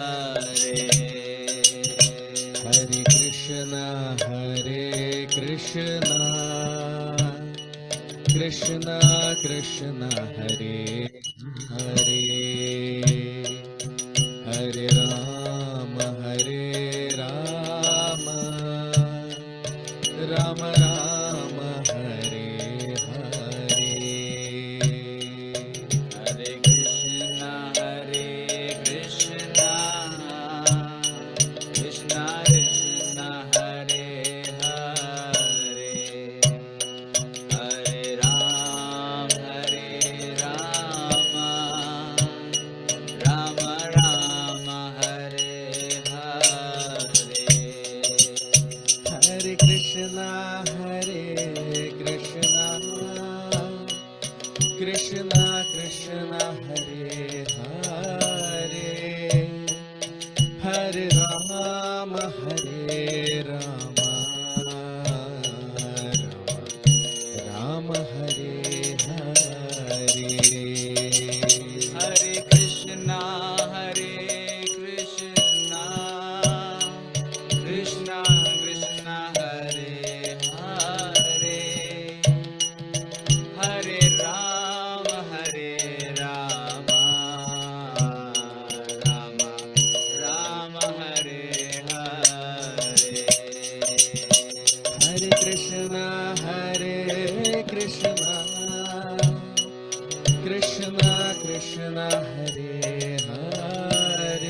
Hare Krishna, Krishna Krishna, Hare Hare, Hare Rama, Rama Rama, Hare Hare. Hare Krishna, Krishna Krishna, Hare Hare, Hare Rama, Rama Rama, Hare Hare. Hare Krishna, Krishna Krishna, Hare Hare, Hare Rama, Rama Hare Hare. Hare Krishna, Krishna Krishna Krishna, Hare Hare, Hare Rama, Rama Hare Hare. Hare Krishna, Krishna Krishna Krishna, Hare Hare,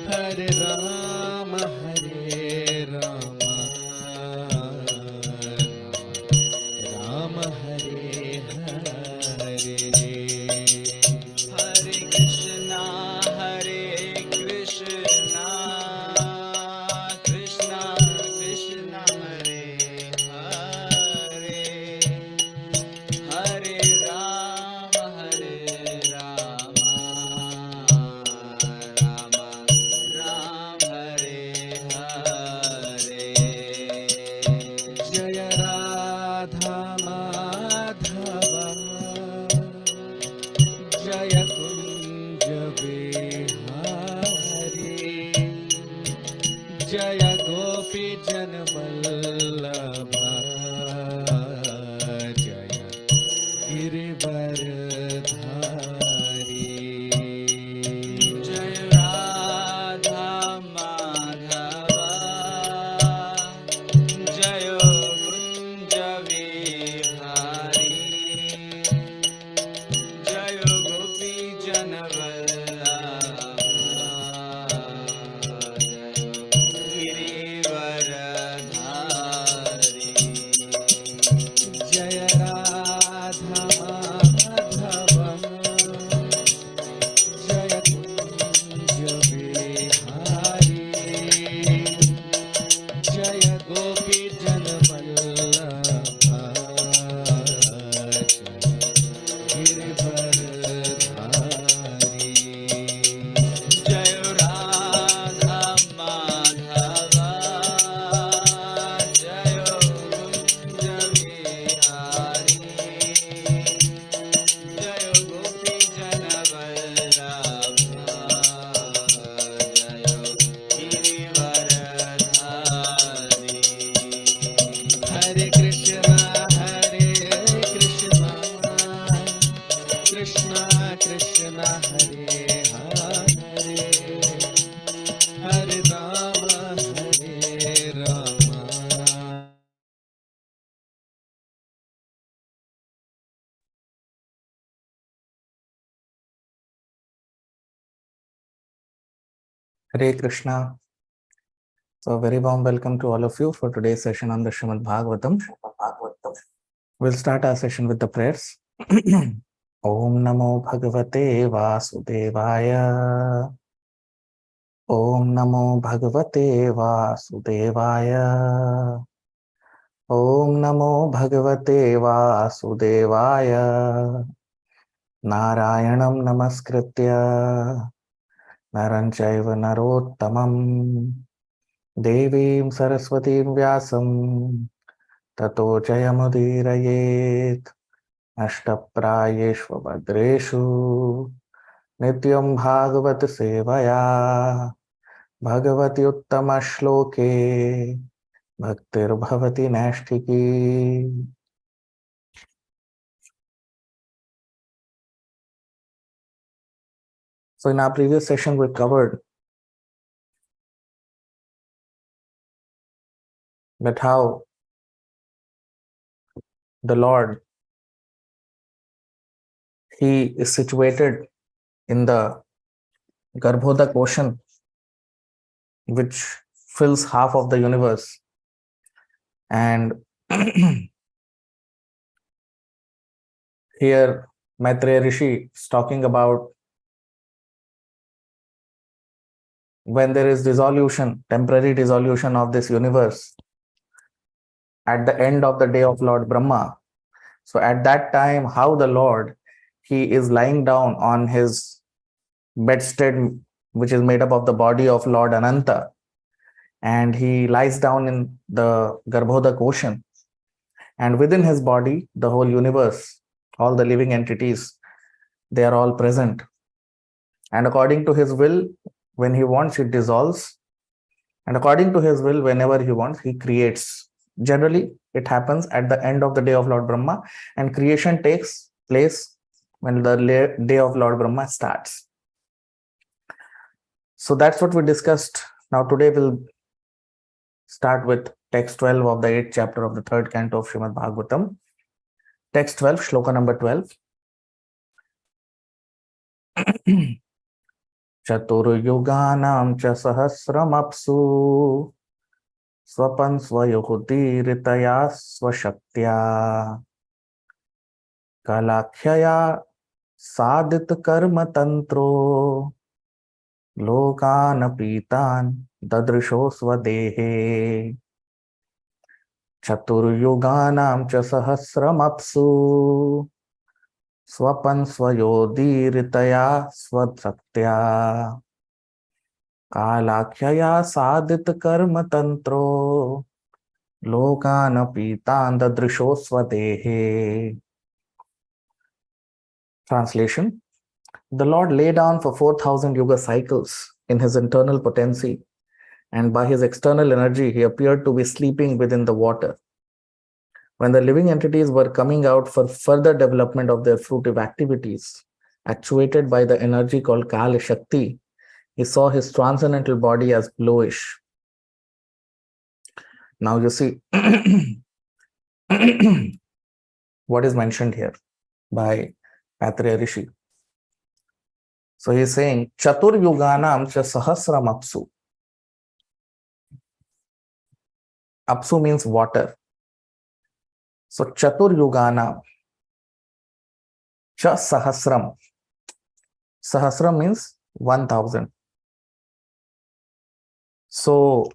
Hare Rama, Rama Hare Hare. Hare Krishna, Krishna Krishna Krishna, Hare Hare, Hare Rama, Rama Hare Hare. Jaya Radha Madhava, Jaya Kunja Bihari, Jaya Gopi Jana Vallabha, Jaya Girivaradhari. Jaya Radha Madhava, Jaya Kunja Vihari, Jaya Gopi Jana Vallabha, Girivaradhari. Jaya Radha Madhava, Jaya Kunja Bihari, Jaya Gopi Jana Vallabha, Girivaradhari. Jaya Radha Madhava, Jaya Kunja Bihari, Jaya Gopi Jana Vallabha, Jaya Girivaradhari. Hare Krishna, Krishna Krishna Krishna, Hare Hare, Hare Rama, Rama. Hare Krishna. So, a very warm welcome to all of you for today's session on the Srimad Bhagavatam. We'll start our session with the prayers. Om Namo Bhagavate Vasudevaya. Om Namo Bhagavate Vasudevaya. Om Namo Bhagavate Vasudevaya. Narayanam Namaskritya Naran Chaiva Narottamam Devim Saraswatim Vyasam Tato Jayamudirayet Ashtaprayeshva Bhadreshu Nityam Bhagavat Sevaya Bhagavati Uttama Shloke Bhaktir Bhavati Nashtiki. So in our previous session, we covered that how the Lord, he is situated in the Garbhodak ocean, which fills half of the universe. And here Maitreya Rishi is talking about when there is dissolution, temporary dissolution of this universe at the end of the day of Lord Brahma. So at that time, how the Lord, he is lying down on his bedstead, which is made up of the body of Lord Ananta, and he lies down in the Garbhodak ocean. And within his body, the whole universe, all the living entities, they are all present. And according to his will, when he wants, it dissolves. And according to his will, whenever he wants, he creates. Generally, it happens at the end of the day of Lord Brahma, and creation takes place when the day of Lord Brahma starts. So that's what we discussed. Now today we'll start with text 12 of the 8th chapter of the 3rd canto of Srimad Bhagavatam. Text 12, shloka number 12. Chaturyuganam cha sahasramapsu swapan swayuhudiritaya swashaktya kalakhyaya sadit karma tantro lokanapitan dadrisho swadehe. Chaturyuganam cha sahasramapsu swapan swayodiritaya swasaktya kalakhyaya sadit karma tantro lokanapitan dadrisho swadehe. Translation: the Lord lay down for 4,000 yuga cycles in his internal potency, and by his external energy, he appeared to be sleeping within the water. When the living entities were coming out for further development of their fruitive activities, actuated by the energy called Kali Shakti, he saw his transcendental body as bluish. Now you see what is mentioned here by Maitreya Rishi. So he is saying, Chatur Yuganam cha sahasram apsu. Apsu means water. So Chatur Yuganam cha sahasram. Sahasram means 1,000. So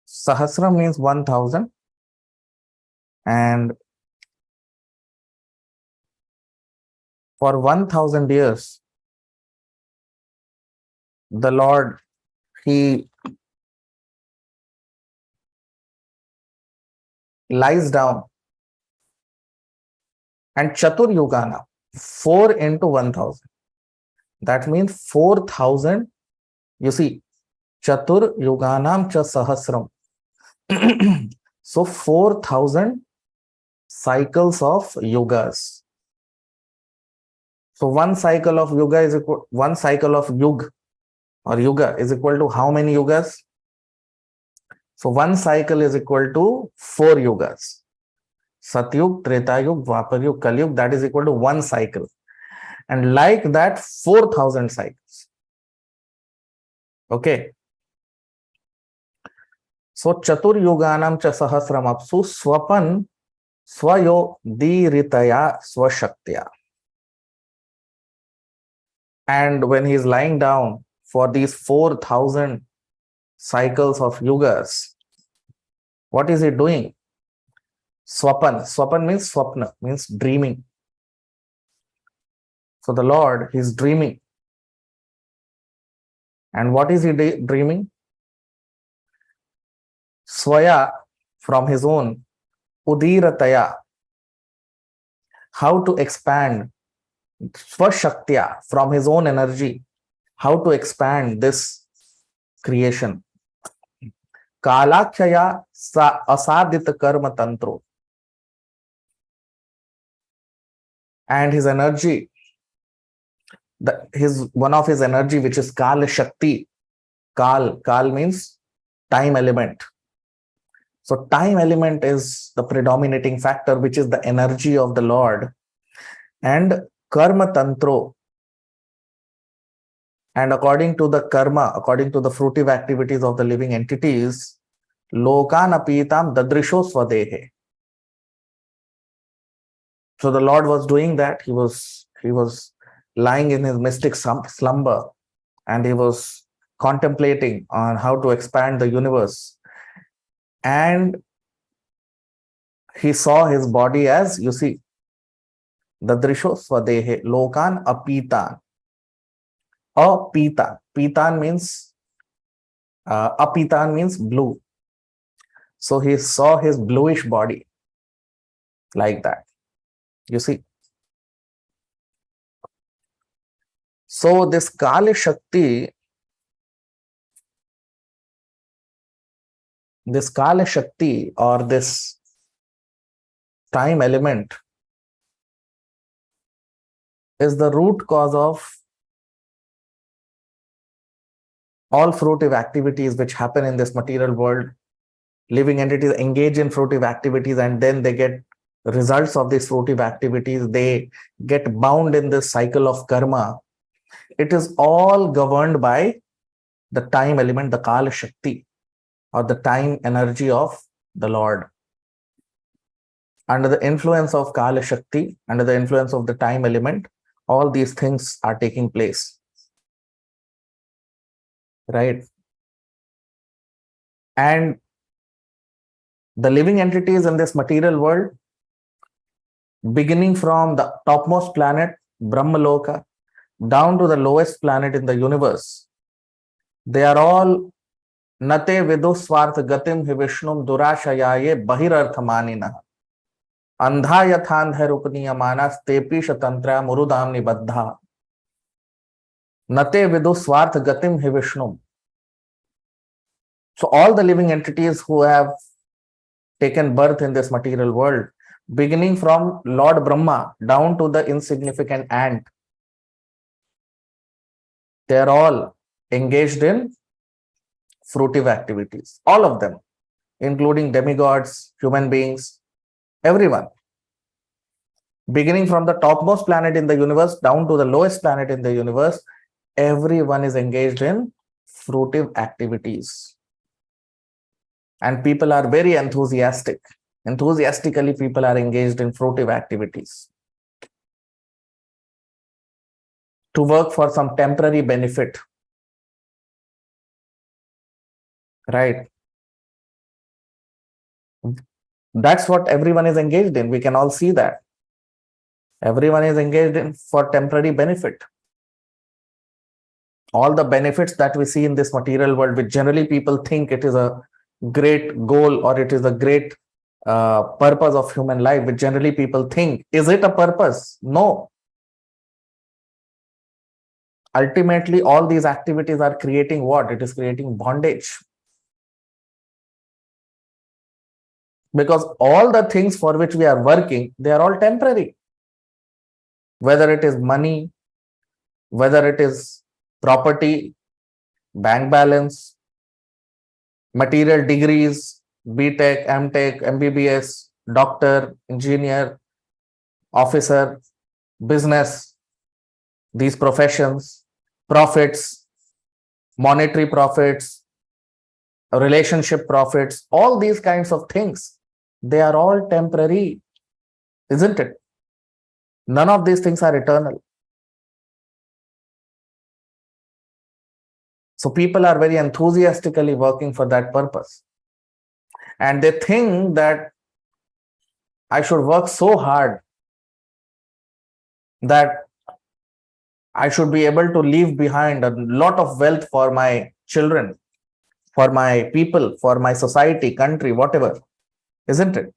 Sahasram means 1,000, and for 1,000 years, the Lord, he lies down, and Chatur Yugana, 4 into 1,000. That means 4,000. You see, Chatur Yuganam cha sahasram. So 4,000 cycles of yugas. So one cycle of yuga is equal, one cycle of yug or yuga is equal to how many yugas? So one cycle is equal to 4 yugas. Satyug, Tretayug, Dwaparyug, Kalyug, that is equal to one cycle. And like that, 4,000 cycles. Okay. So Chatur Yuganam cha sahasram apsu swapan swayo diritaya swashaktya. And when he is lying down for these 4,000 cycles of yugas, what is he doing? Swapan. Swapan means swapna, means dreaming. So the Lord, he's dreaming. And what is he dreaming? Swaya, from his own, Udirataya, how to expand, Swashaktya, from his own energy, how to expand this creation. Kalakshaya asadita karma tantro. And his energy, one of his energy, which is Kal Shakti. Kal means time element. So time element is the predominating factor, which is the energy of the Lord. And karma tantro. And according to the karma, according to the fruitive activities of the living entities, lokan apitam dadrisho swadehe. So the Lord was doing that. He was lying in his mystic slumber, and he was contemplating on how to expand the universe. And he saw his body as, you see, dadrisho swadehe, lokan apitan. Apitan. Pitan means, apitan means blue. So he saw his bluish body like that. You see. So this Kali Shakti, or this time element is the root cause of all fruitive activities which happen in this material world. Living entities engage in fruitive activities, and then they get results of these fruitive activities. They get bound in this cycle of karma. It is all governed by the time element, the Kala Shakti, or the time energy of the Lord. Under the influence of Kala Shakti, under the influence of the time element, all these things are taking place. Right? And the living entities in this material world, beginning from the topmost planet, Brahmaloka, down to the lowest planet in the universe, they are all Nate vidu swartha gatim hi vishnum durashayaye bahirarthamanina andha yathandharupniyamanas tepisha tantra murudam nibaddha. Nate vidu swartha gatim hi vishnum. So all the living entities who have taken birth in this material world, beginning from Lord Brahma down to the insignificant ant, they are all engaged in fruitive activities. All of them, including demigods, human beings, everyone. Beginning from the topmost planet in the universe down to the lowest planet in the universe, everyone is engaged in fruitive activities. And people are very enthusiastic. Enthusiastically, people are engaged in fruitive activities to work for some temporary benefit. Right? That's what everyone is engaged in. We can all see that. Everyone is engaged in for temporary benefit. All the benefits that we see in this material world, which generally people think it is a great goal or it is a great purpose of human life, which generally people think, is it a purpose? No. Ultimately, all these activities are creating what? It is creating bondage. Because all the things for which we are working, they are all temporary. Whether it is money, whether it is property, bank balance, material degrees, BTech, MTech, MBBS, doctor, engineer, officer, business, these professions, profits, monetary profits, relationship profits, all these kinds of things, they are all temporary, isn't it? None of these things are eternal. So people are very enthusiastically working for that purpose. And they think that I should work so hard that I should be able to leave behind a lot of wealth for my children, for my people, for my society, country, whatever, isn't it?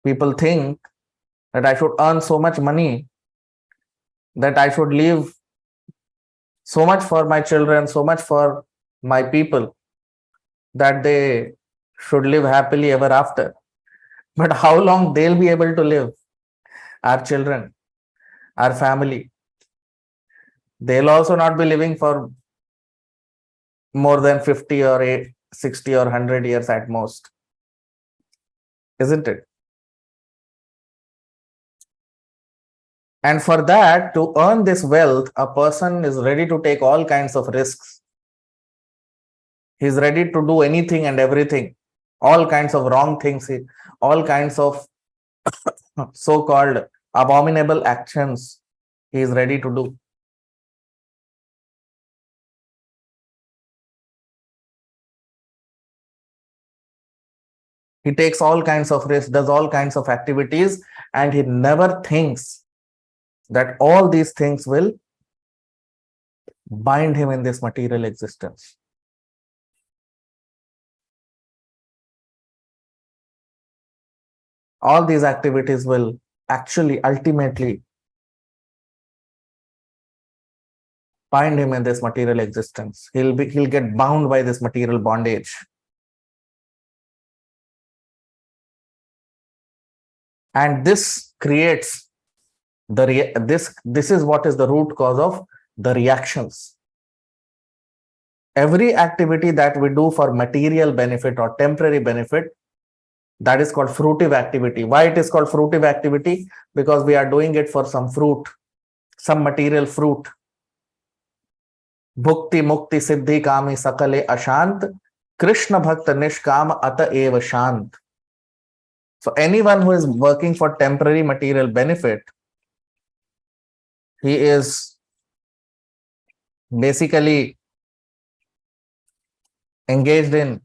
People think that I should earn so much money, that I should leave so much for my children, so much for my people, that they should live happily ever after. But how long they'll be able to live? Our children, our family, they'll also not be living for more than 50 or 60 or 100 years at most, isn't it? And for that, to earn this wealth, a person is ready to take all kinds of risks. He's ready to do anything and everything, all kinds of wrong things, all kinds of so-called abominable actions he is ready to do. He takes all kinds of risks, does all kinds of activities, and he never thinks that all these things will bind him in this material existence. All these activities will actually ultimately bind him in this material existence. He'll get bound by this material bondage. And this creates this is what is the root cause of the reactions. Every activity that we do for material benefit or temporary benefit, that is called fruitive activity. Why it is called fruitive activity? Because we are doing it for some fruit, some material fruit. Bhukti mukti siddhi kami sakale ashant, Krishna bhakta nishkam ata eva shant. So anyone who is working for temporary material benefit, he is basically engaged in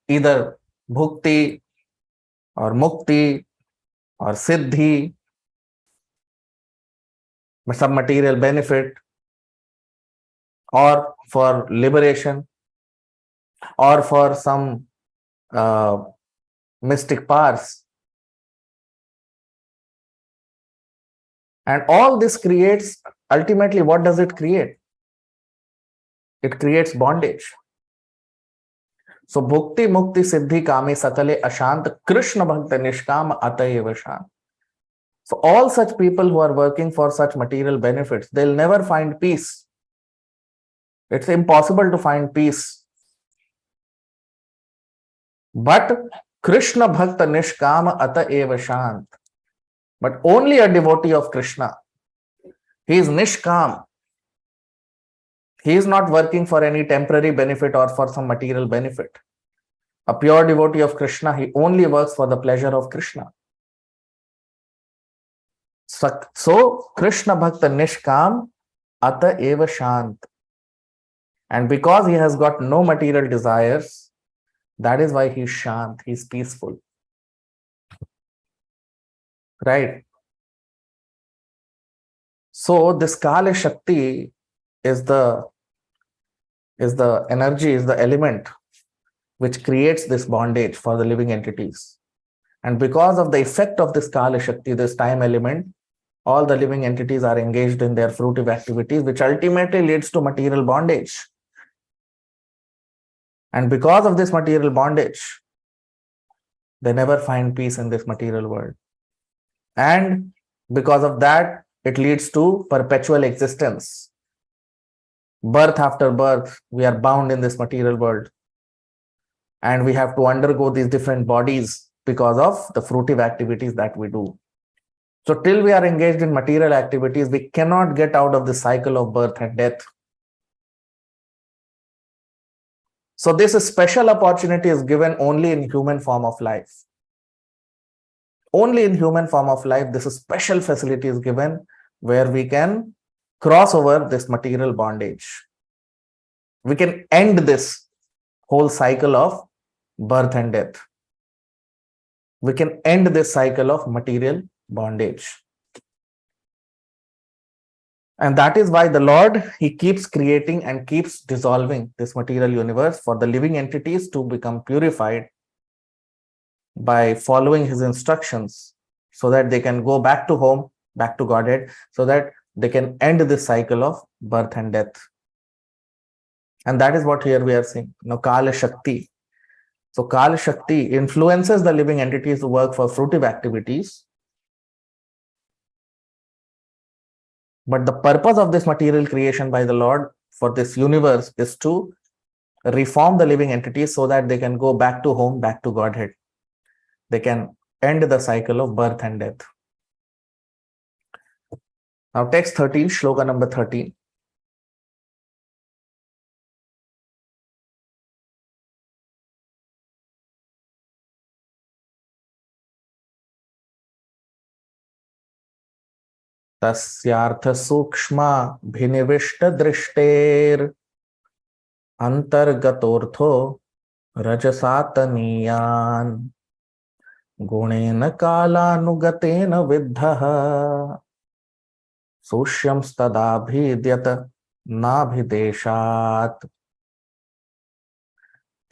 either bhukti or mukti or siddhi, some material benefit, or for liberation, or for some mystic powers. And all this creates, ultimately, what does it create? It creates bondage. So, bhukti, mukti, siddhi, kami, sakale, ashant, Krishna bhakta nishkam atayeva shant. So, all such people who are working for such material benefits, they'll never find peace. It's impossible to find peace. But Krishna bhakta nishkam atayeva shant. But only a devotee of Krishna, he is nishkam. He is not working for any temporary benefit or for some material benefit. A pure devotee of Krishna, he only works for the pleasure of Krishna. So Krishna bhakta nishkam ata eva shant. And because he has got no material desires, that is why he is shant, he is peaceful. Right? So this Kali Shakti is the energy, is the element which creates this bondage for the living entities. And because of the effect of this Kali Shakti, this time element, all the living entities are engaged in their fruitive activities, which ultimately leads to material bondage. And because of this material bondage, they never find peace in this material world. And because of that, it leads to perpetual existence. Birth after birth, we are bound in this material world. And we have to undergo these different bodies because of the fruitive activities that we do. So till we are engaged in material activities, we cannot get out of the cycle of birth and death. So this special opportunity is given only in human form of life. Only in human form of life, this special facility is given where we can cross over this material bondage. We can end this whole cycle of birth and death. We can end this cycle of material bondage. And that is why the Lord, he keeps creating and keeps dissolving this material universe for the living entities to become purified by following his instructions, so that they can go back to home, back to Godhead, so that they can end this cycle of birth and death. And that is what here we are seeing. Kala Shakti. So Kala Shakti influences the living entities to work for fruitive activities. But the purpose of this material creation by the Lord for this universe is to reform the living entities so that they can go back to home, back to Godhead. They can end the cycle of birth and death. Now text 13, Shloka number 13. तस्यार्थ सूक्ष्म भिनिविष्ट दृष्टेर अंतर्गतोर्थो रजसातनीयान गुणेन कालानुगतेन विद्धः सूक्ष्यंस्तदाभिद्यत नाभिदेशात्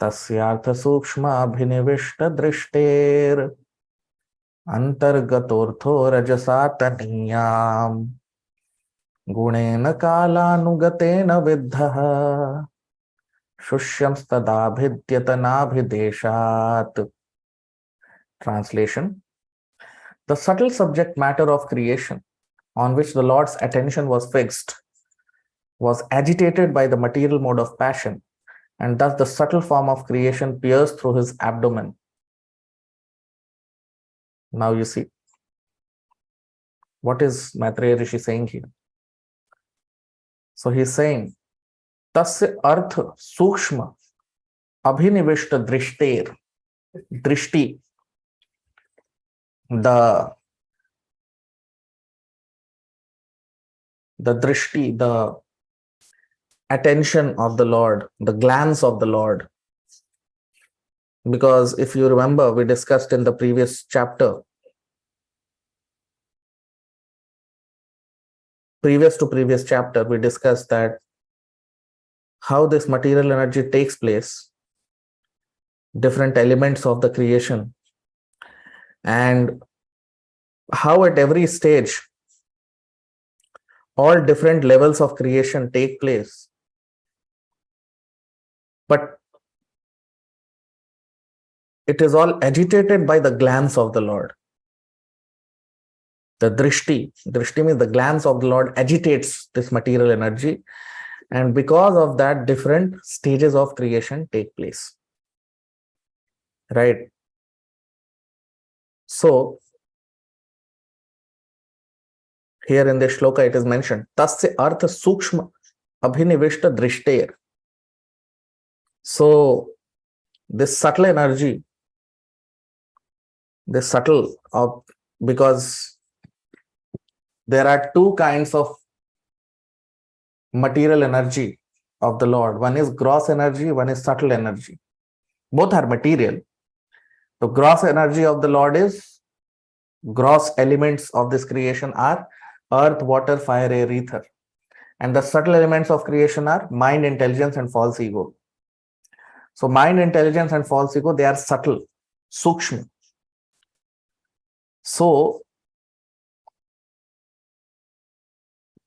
तस्यार्थ सूक्ष्म अभिनिविष्ट दृष्टेर अंतर्गतोर्थो रजसातनीयाम गुणेन कालानुगतेन विद्धः शुष्यंस्तदाभिद्यत नाभिदेशात्. Translation: the subtle subject matter of creation on which the Lord's attention was fixed was agitated by the material mode of passion, and thus the subtle form of creation pierced through his abdomen. Now you see, what is Maitreya Rishi saying here? So he's saying, Tasya artha sukshma abhinivishta drishter. Drishti, the drishti, the attention of the Lord, the glance of the Lord. Because if you remember, we discussed in the previous chapter, previous chapter, we discussed that how this material energy takes place, different elements of the creation, and how at every stage, all different levels of creation take place. But it is all agitated by the glance of the Lord. The drishti means the glance of the Lord agitates this material energy, and because of that, different stages of creation take place. Right? So, here in this shloka it is mentioned, Tasya artha sukshma abhinivishta drishter. So, this subtle energy, because there are two kinds of material energy of the Lord. One is gross energy, one is subtle energy. Both are material. The gross energy of the Lord is, gross elements of this creation are earth, water, fire, air, ether. And the subtle elements of creation are mind, intelligence, and false ego. So mind, intelligence, and false ego, they are subtle, sukshma. So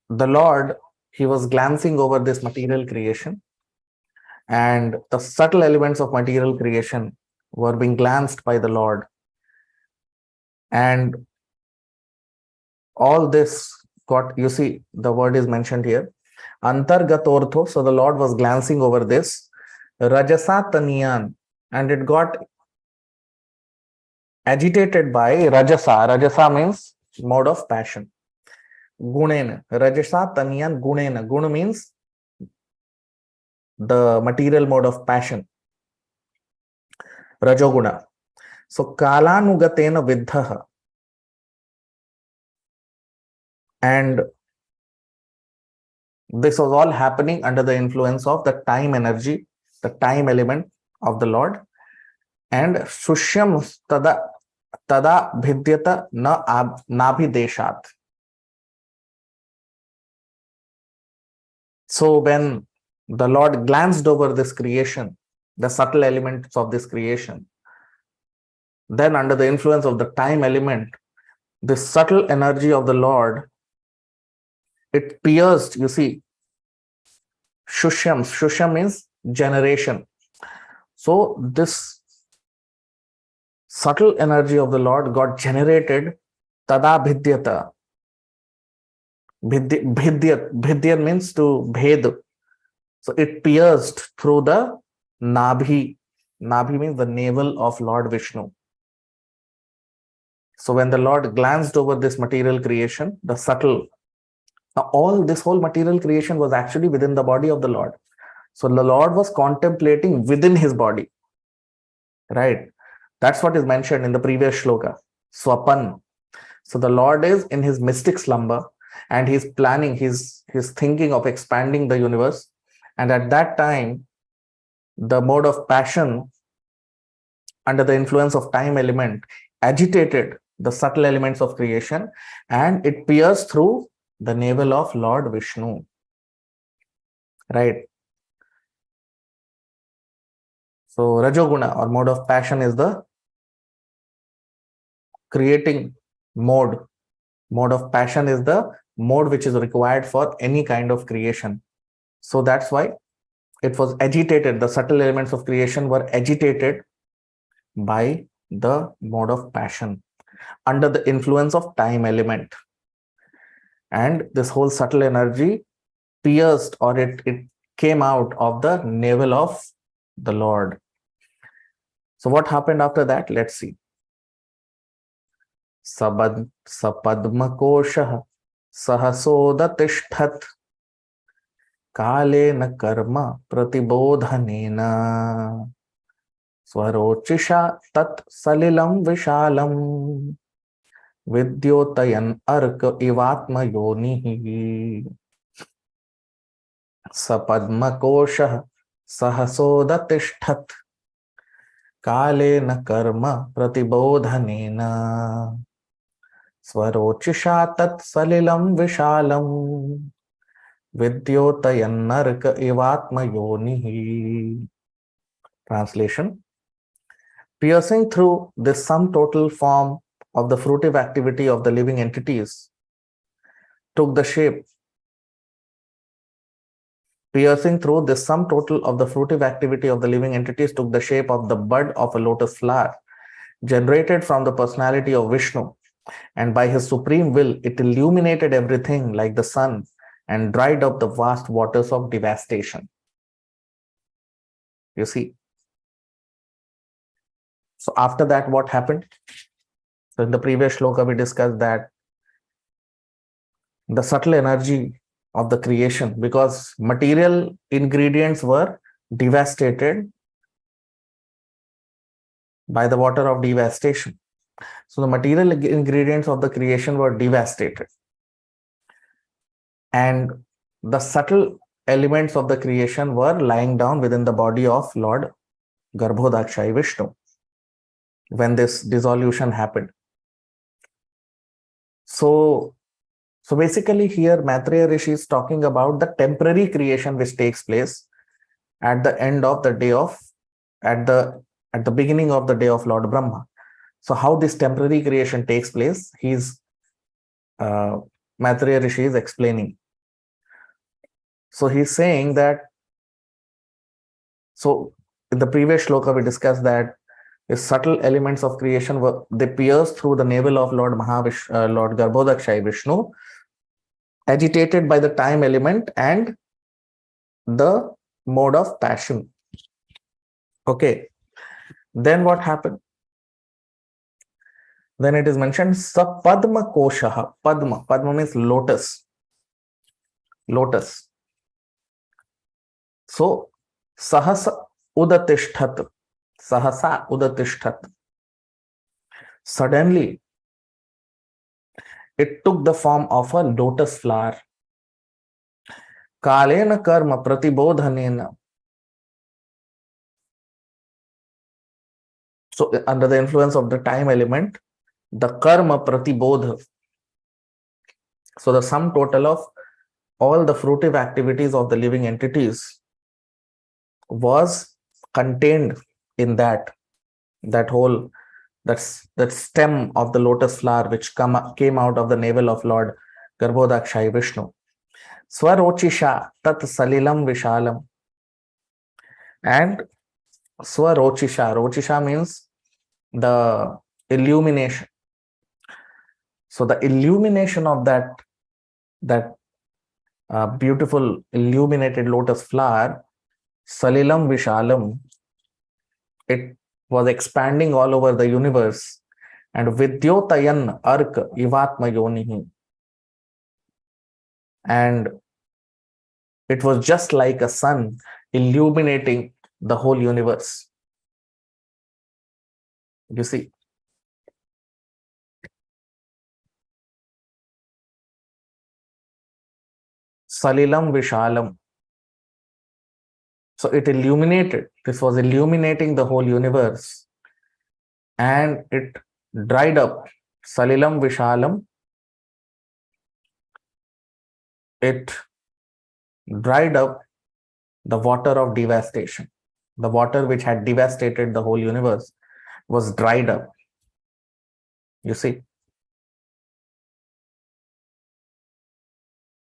the Lord, he was glancing over this material creation, and the subtle elements of material creation were being glanced by the Lord. And all this got, you see, the word is mentioned here, antargatortho. So the Lord was glancing over this, rajasataniyan, and it got agitated by rajasa. Rajasa means mode of passion. Gunena, rajasa taniyan gunena. Guna means the material mode of passion. Rajoguna. So kalanugatena viddhaha. And this was all happening under the influence of the time energy, the time element of the Lord. And Sushyam tada bhidyata na nabhideshat. So when the Lord glanced over this creation, the subtle elements of this creation, then under the influence of the time element, this subtle energy of the Lord, it pierced, you see, Shusham means generation. So this subtle energy of the Lord got generated, tada bhidyata. Bhidyat means to bhed. So it pierced through the Nabhi. Nabhi means the navel of Lord Vishnu. So when the Lord glanced over this material creation, the subtle, this whole material creation was actually within the body of the Lord. So the Lord was contemplating within his body, right? That's what is mentioned in the previous shloka, Swapan. So the Lord is in his mystic slumber and he's planning, he's thinking of expanding the universe. And at that time, the mode of passion under the influence of time element agitated the subtle elements of creation and it pierced through the navel of Lord Vishnu, right? So Rajoguna or mode of passion is the creating mode. Mode of passion is the mode which is required for any kind of creation. So that's why it was agitated. The subtle elements of creation were agitated by the mode of passion under the influence of time element. And this whole subtle energy pierced, or it came out of the navel of the Lord. So what happened after that? Let's see. Sapadmakosha sahasodatiштhat kalena karma pratibodhanena swarochisha tat salilam vishalam vidyotayan arka ivatma yonihi. Sapadmakosha sahasodatiштhat kalena karma pratibodhanena swarochisha tat salilam vishalam vidyotayannarka ivatma yonihi. Translation: piercing through this sum total form of the fruitive activity of the living entities took the shape. Piercing through this sum total of the fruitive activity of the living entities took the shape of the bud of a lotus flower, generated from the personality of Vishnu, and by his supreme will, it illuminated everything like the sun and dried up the vast waters of devastation. You see. So after that, what happened? So in the previous shloka, we discussed that the subtle energy of the creation, because material ingredients were devastated by the water of devastation. So the material ingredients of the creation were devastated. And the subtle elements of the creation were lying down within the body of Lord Garbhodakshai Vishnu when this dissolution happened. So basically here Maitreya Rishi is talking about the temporary creation which takes place at the end of the day of, at the beginning of the day of Lord Brahma. So how this temporary creation takes place, Maitreya Rishi is explaining. So he's saying that, so in the previous shloka we discussed that the subtle elements of creation they pierced through the navel of Lord Lord Garbhodakshai Vishnu, agitated by the time element and the mode of passion. Okay. Then what happened? Then it is mentioned Sapadma Koshaha. Padma means lotus. Lotus. So Sahasa Udatishtat. Sahasa Udatishtat. Suddenly, it took the form of a lotus flower. Kalena karma pratibodhanena. So under the influence of the time element, the karma pratibodha. So the sum total of all the fruitive activities of the living entities was contained in that whole, that stem of the lotus flower which came out of the navel of Lord Garbhodakshai Vishnu. Swarochisha tat salilam vishalam. And Swarochisha, Rochisha means the illumination. So the illumination of that beautiful illuminated lotus flower, Salilam Vishalam, it was expanding all over the universe. And Vidyotayan Ark Ivatma Yonihi. And it was just like a sun illuminating the whole universe. You see. Salilam Vishalam. So it illuminated, this was illuminating the whole universe, and it dried up. Salilam Vishalam, it dried up the water of devastation. The water which had devastated the whole universe was dried up. You see?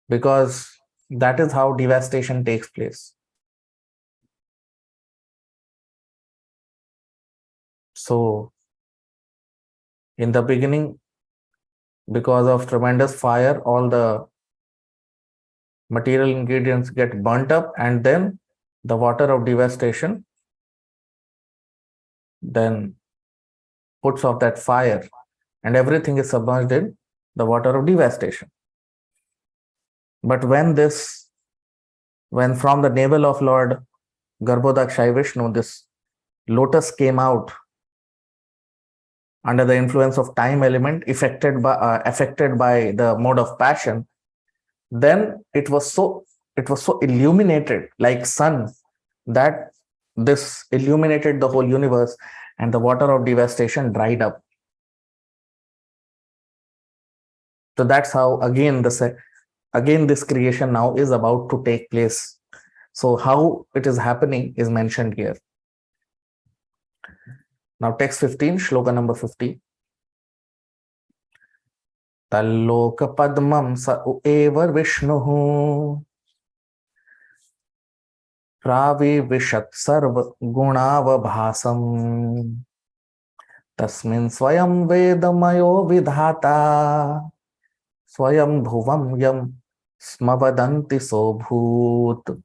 Because that is how devastation takes place. So, in the beginning, because of tremendous fire, all the material ingredients get burnt up, and then the water of devastation then puts off that fire, and everything is submerged in the water of devastation. But when from the navel of Lord Garbhodakshai Vishnu, this lotus came out under the influence of time element, affected by the mode of passion, then it was so illuminated like sun that this illuminated the whole universe, and the water of devastation dried up. So that's how again this creation now is about to take place. So how it is happening is mentioned here. Now text 15, shloka number 50. Talloka padmam sa eva vishnuhu pravivishat sarva gunavabhasam tasmin swayam vedamayo vidhata swayam bhuvam yam smavadanti sobhut.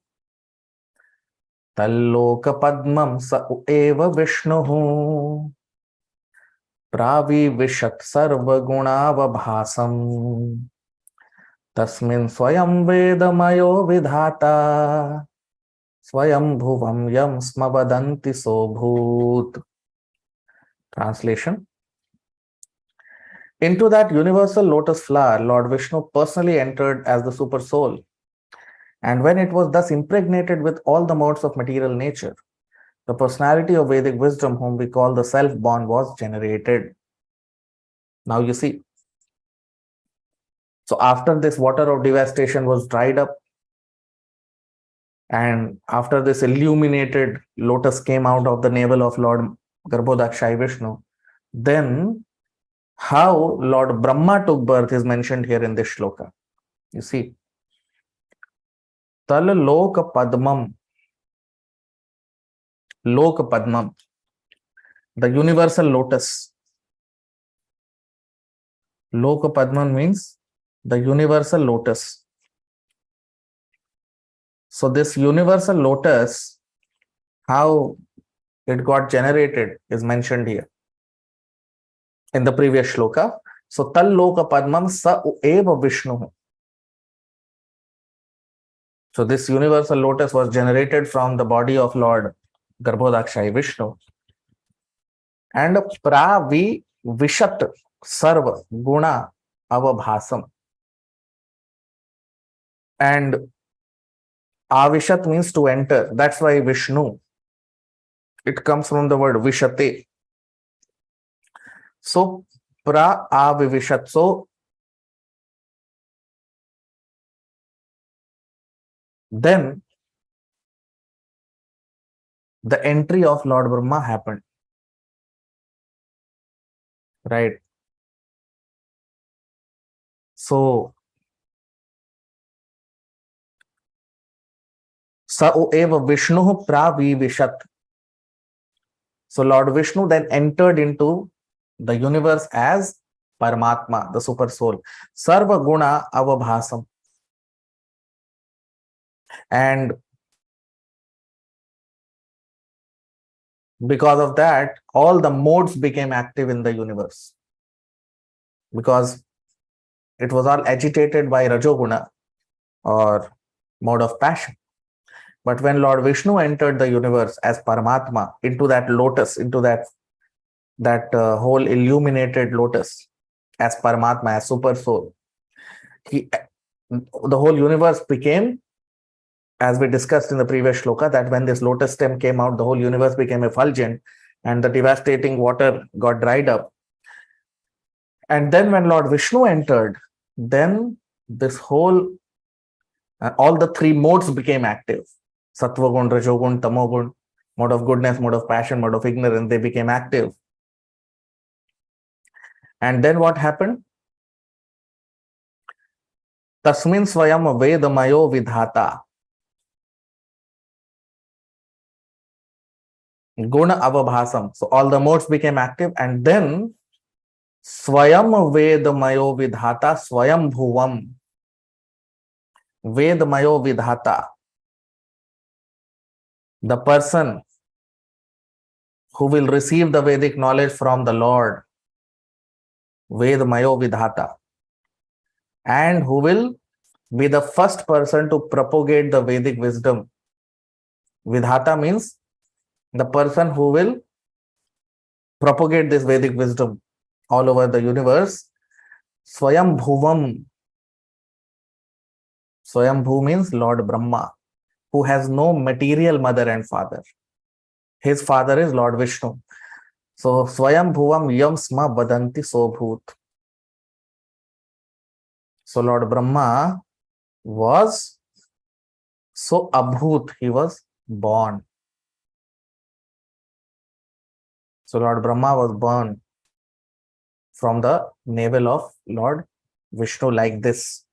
Talloka padmam sa eva vishnuhu pravivishat sarva gunavabhasam tasmin swayam vedamayo vidhata swayam bhuvam yam smavadanti sobhut. Translation. Into that universal lotus flower, Lord Vishnu personally entered as the super soul. And when it was thus impregnated with all the modes of material nature, the personality of Vedic wisdom, whom we call the self-born, was generated. Now you see. So after this water of devastation was dried up, and after this illuminated lotus came out of the navel of Lord Garbhodakshai Vishnu, then how Lord Brahma took birth is mentioned here in this shloka. You see. Tal Loka Padmam. Loka Padmam. The universal lotus. Loka Padmam means the universal lotus. So this universal lotus, how it got generated is mentioned here in the previous shloka. So Tal Loka Padmam sa eva Vishnu. So this universal lotus was generated from the body of Lord Garbhodakshai Vishnu. And pravi vishat sarva guna avabhasam. And avishat means to enter. That's why Vishnu. It comes from the word vishate. So pra avivishat. So then the entry of Lord Brahma happened, right? So sa eva Vishnu pravivishat. So Lord Vishnu then entered into the universe as Paramatma, the super soul. Sarva guna avabhasam. And because of that, all the modes became active in the universe. Because it was all agitated by Rajoguna or mode of passion. But when Lord Vishnu entered the universe as Paramatma, into that lotus, into that whole illuminated lotus, as Paramatma, as super soul, the whole universe became, as we discussed in the previous shloka, that when this lotus stem came out, the whole universe became effulgent and the devastating water got dried up. And then when Lord Vishnu entered, then this whole, all the three modes became active. Sattva gun, Rajogun, Tamogun, mode of goodness, mode of passion, mode of ignorance, they became active. And then what happened? Tasmin swayam vedamayo vidhata. Guna avabhasam. So all the modes became active, and then swayam vedamayo vidhata swayam bhuvam. Vedamayo vidhata. The person who will receive the Vedic knowledge from the Lord, Vedamayo vidhata, and who will be the first person to propagate the Vedic wisdom. Vidhata means the person who will propagate this Vedic wisdom all over the universe. Swayam Bhuvam. Swayam Bhu means Lord Brahma, who has no material mother and father. His father is Lord Vishnu. So Swayam Bhuvam Yam Sma Badanti Sobhut. So Lord Brahma was so abhut, he was born. So Lord Brahma was born from the navel of Lord Vishnu like this.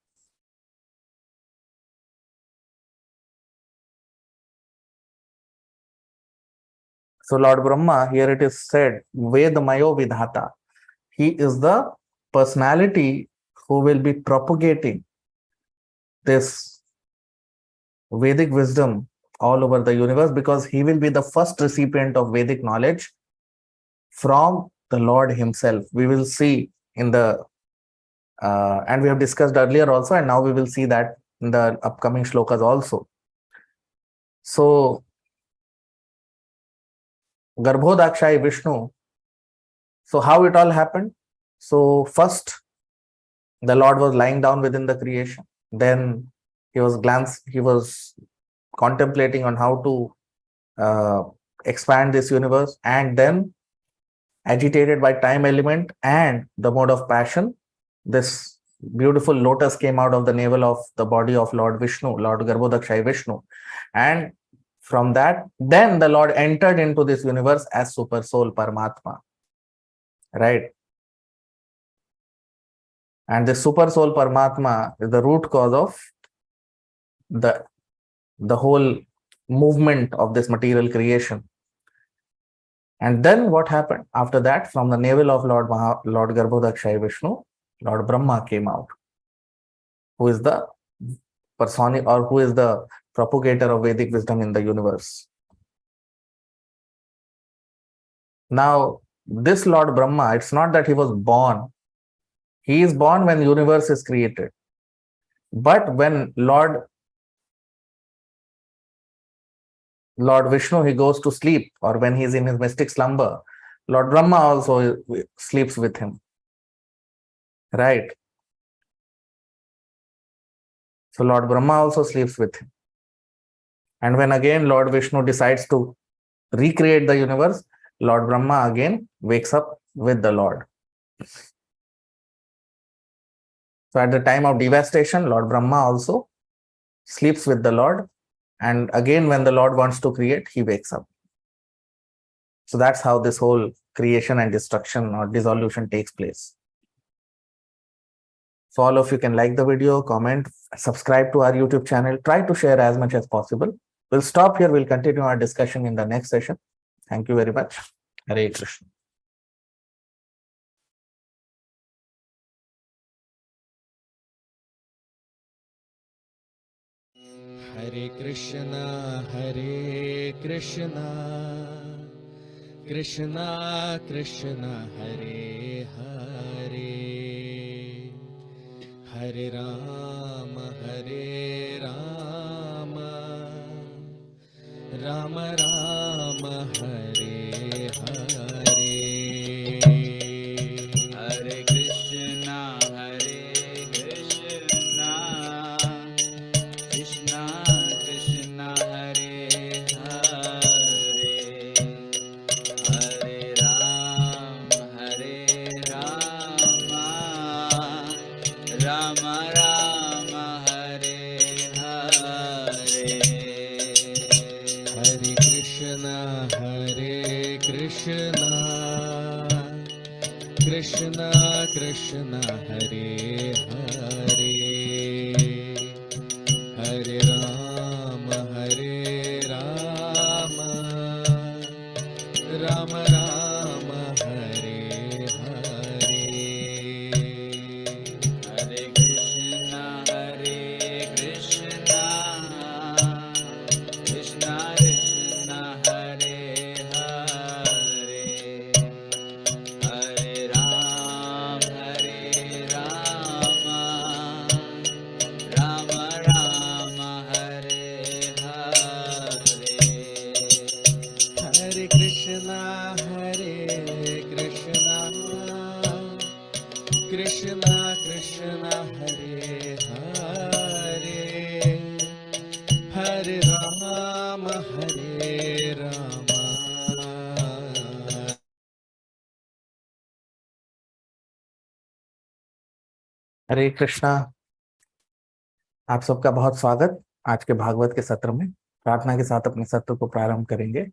So Lord Brahma, here it is said, Vedamayo Vidhata. He is the personality who will be propagating this Vedic wisdom all over the universe, because he will be the first recipient of Vedic knowledge from the Lord himself. We will see in the, and we have discussed earlier also, and now we will see that in the upcoming shlokas also. So, Garbhodakshai Vishnu. So, how it all happened? So, first, the Lord was lying down within the creation. Then he was contemplating on how to expand this universe, and then, agitated by time element and the mode of passion, this beautiful lotus came out of the navel of the body of Lord Vishnu, Lord Garbhodakshai Vishnu. And from that, then the Lord entered into this universe as super soul Paramatma, right? And the super soul Paramatma is the root cause of the whole movement of this material creation. And then what happened? After that, from the navel of Lord Garbhodakshai Vishnu, Lord Brahma came out, who is the personic, or who is the propagator of Vedic wisdom in the universe. Now, this Lord Brahma, it's not that he was born. He is born when the universe is created. But when Lord Vishnu, he goes to sleep, or when he is in his mystic slumber, Lord Brahma also sleeps with him, right? So Lord Brahma also sleeps with him. And when again Lord Vishnu decides to recreate the universe, Lord Brahma again wakes up with the Lord. So at the time of devastation, Lord Brahma also sleeps with the Lord, and again when the Lord wants to create, he wakes up. So that's how this whole creation and destruction or dissolution takes place. So all of you can like the video, comment, subscribe to our YouTube channel, try to share as much as possible. We'll stop here. We'll continue our discussion in the next session. Thank you very much. Hare Krishna. Hare Krishna, Krishna Krishna, Hare Hare, Hare Rama, Rama Rama, Hare Hare. Hare Krishna, Krishna Krishna, Hare Hare, Hare Rama, Rama Rama, Hare Hare. Hare Krishna, Krishna Krishna, Hare Hare, Hare Rama, Rama Rama, Hare Hare. Hare Krishna, Krishna Krishna, Hare Hare, Hare Rama, Rama Rama, Hare Hare. Hare Krishna, Krishna Krishna, Hare Hare, Hare Rama, हरे कृष्णा। आप सबका बहुत स्वागत आज के भागवत के सत्र में। प्रार्थना के साथ अपने सत्र को प्रारंभ करेंगे।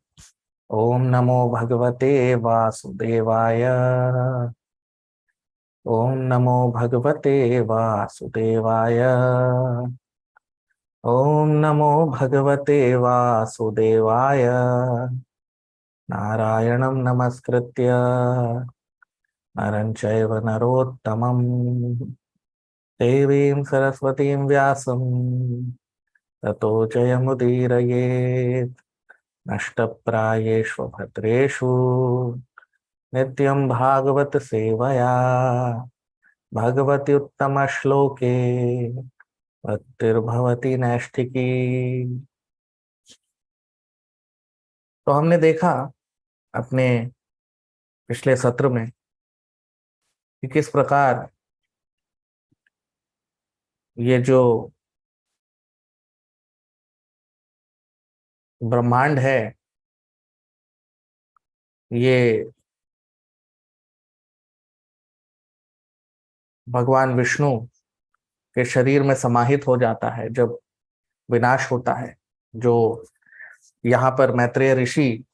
ओम नमो भगवते वासुदेवाय। ओम नमो भगवते वासुदेवाय। ओम नमो भगवते वासुदेवाय। नारायणं नमस्कृत्य नरं चैव नरोत्तमं देवीं सरस्वतीं व्यासं ततो जयमुदीरयेत्। नष्टप्रायेषु भद्रेषु नित्यं भागवत सेवया भगवति उत्तम श्लोके भक्तिर्भवति नैष्ठिकी। तो हमने देखा अपने पिछले सत्र में कि किस प्रकार ये जो ब्रह्मांड है ये भगवान विष्णु के शरीर में समाहित हो जाता है जब विनाश होता है। जो यहाँ पर मैत्रेय ऋषि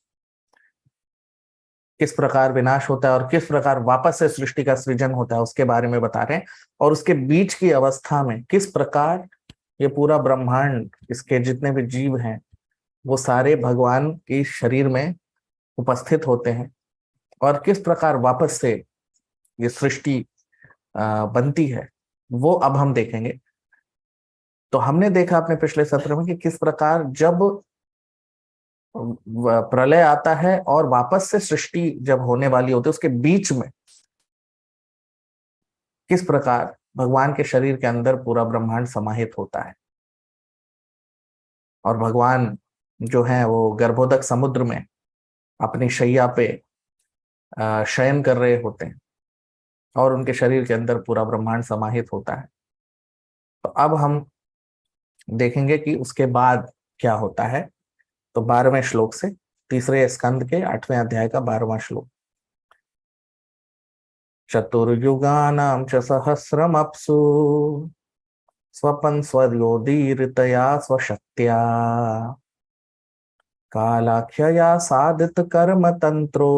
किस प्रकार विनाश होता है और किस प्रकार वापस से सृष्टि का सृजन होता है उसके बारे में बता रहे हैं। और उसके बीच की अवस्था में किस प्रकार ये पूरा ब्रह्मांड, इसके जितने भी जीव हैं वो सारे भगवान के शरीर में उपस्थित होते हैं और किस प्रकार वापस से ये सृष्टि बनती है वो अब हम देखेंगे। तो हमने देखा अपने पिछले सत्र में कि किस प्रकार जब प्रलय आता है और वापस से सृष्टि जब होने वाली होती है उसके बीच में किस प्रकार भगवान के शरीर के अंदर पूरा ब्रह्मांड समाहित होता है। और भगवान जो है वो गर्भोदक समुद्र में अपनी शैया पे शयन कर रहे होते हैं और उनके शरीर के अंदर पूरा ब्रह्मांड समाहित होता है। तो अब हम देखेंगे कि उसके बाद क्या होता है। तो 12वें श्लोक से, तीसरे स्कंद के 8वें अध्याय का 12वां श्लोक। चतुर्युगानां च सहस्रमप्सु स्वपन् स्वयोदीरितया स्वशक्त्या कालाख्यया साधित कर्म तंत्रो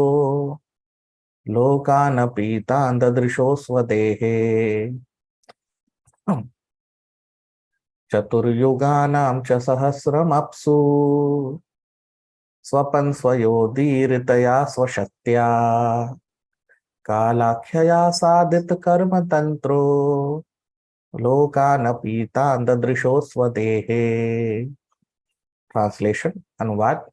लोकान् पीतान् ददृशो स्वदेहे। चतुर्युगानां च सहस्रमप्सु स्वपन् स्वयोदीरितया स्वशक्त्या कालाख्यया साधित कर्म तंत्रो लोकान् पीतान् ददृशो स्वदेहे। ट्रांसलेशन अनुवाद।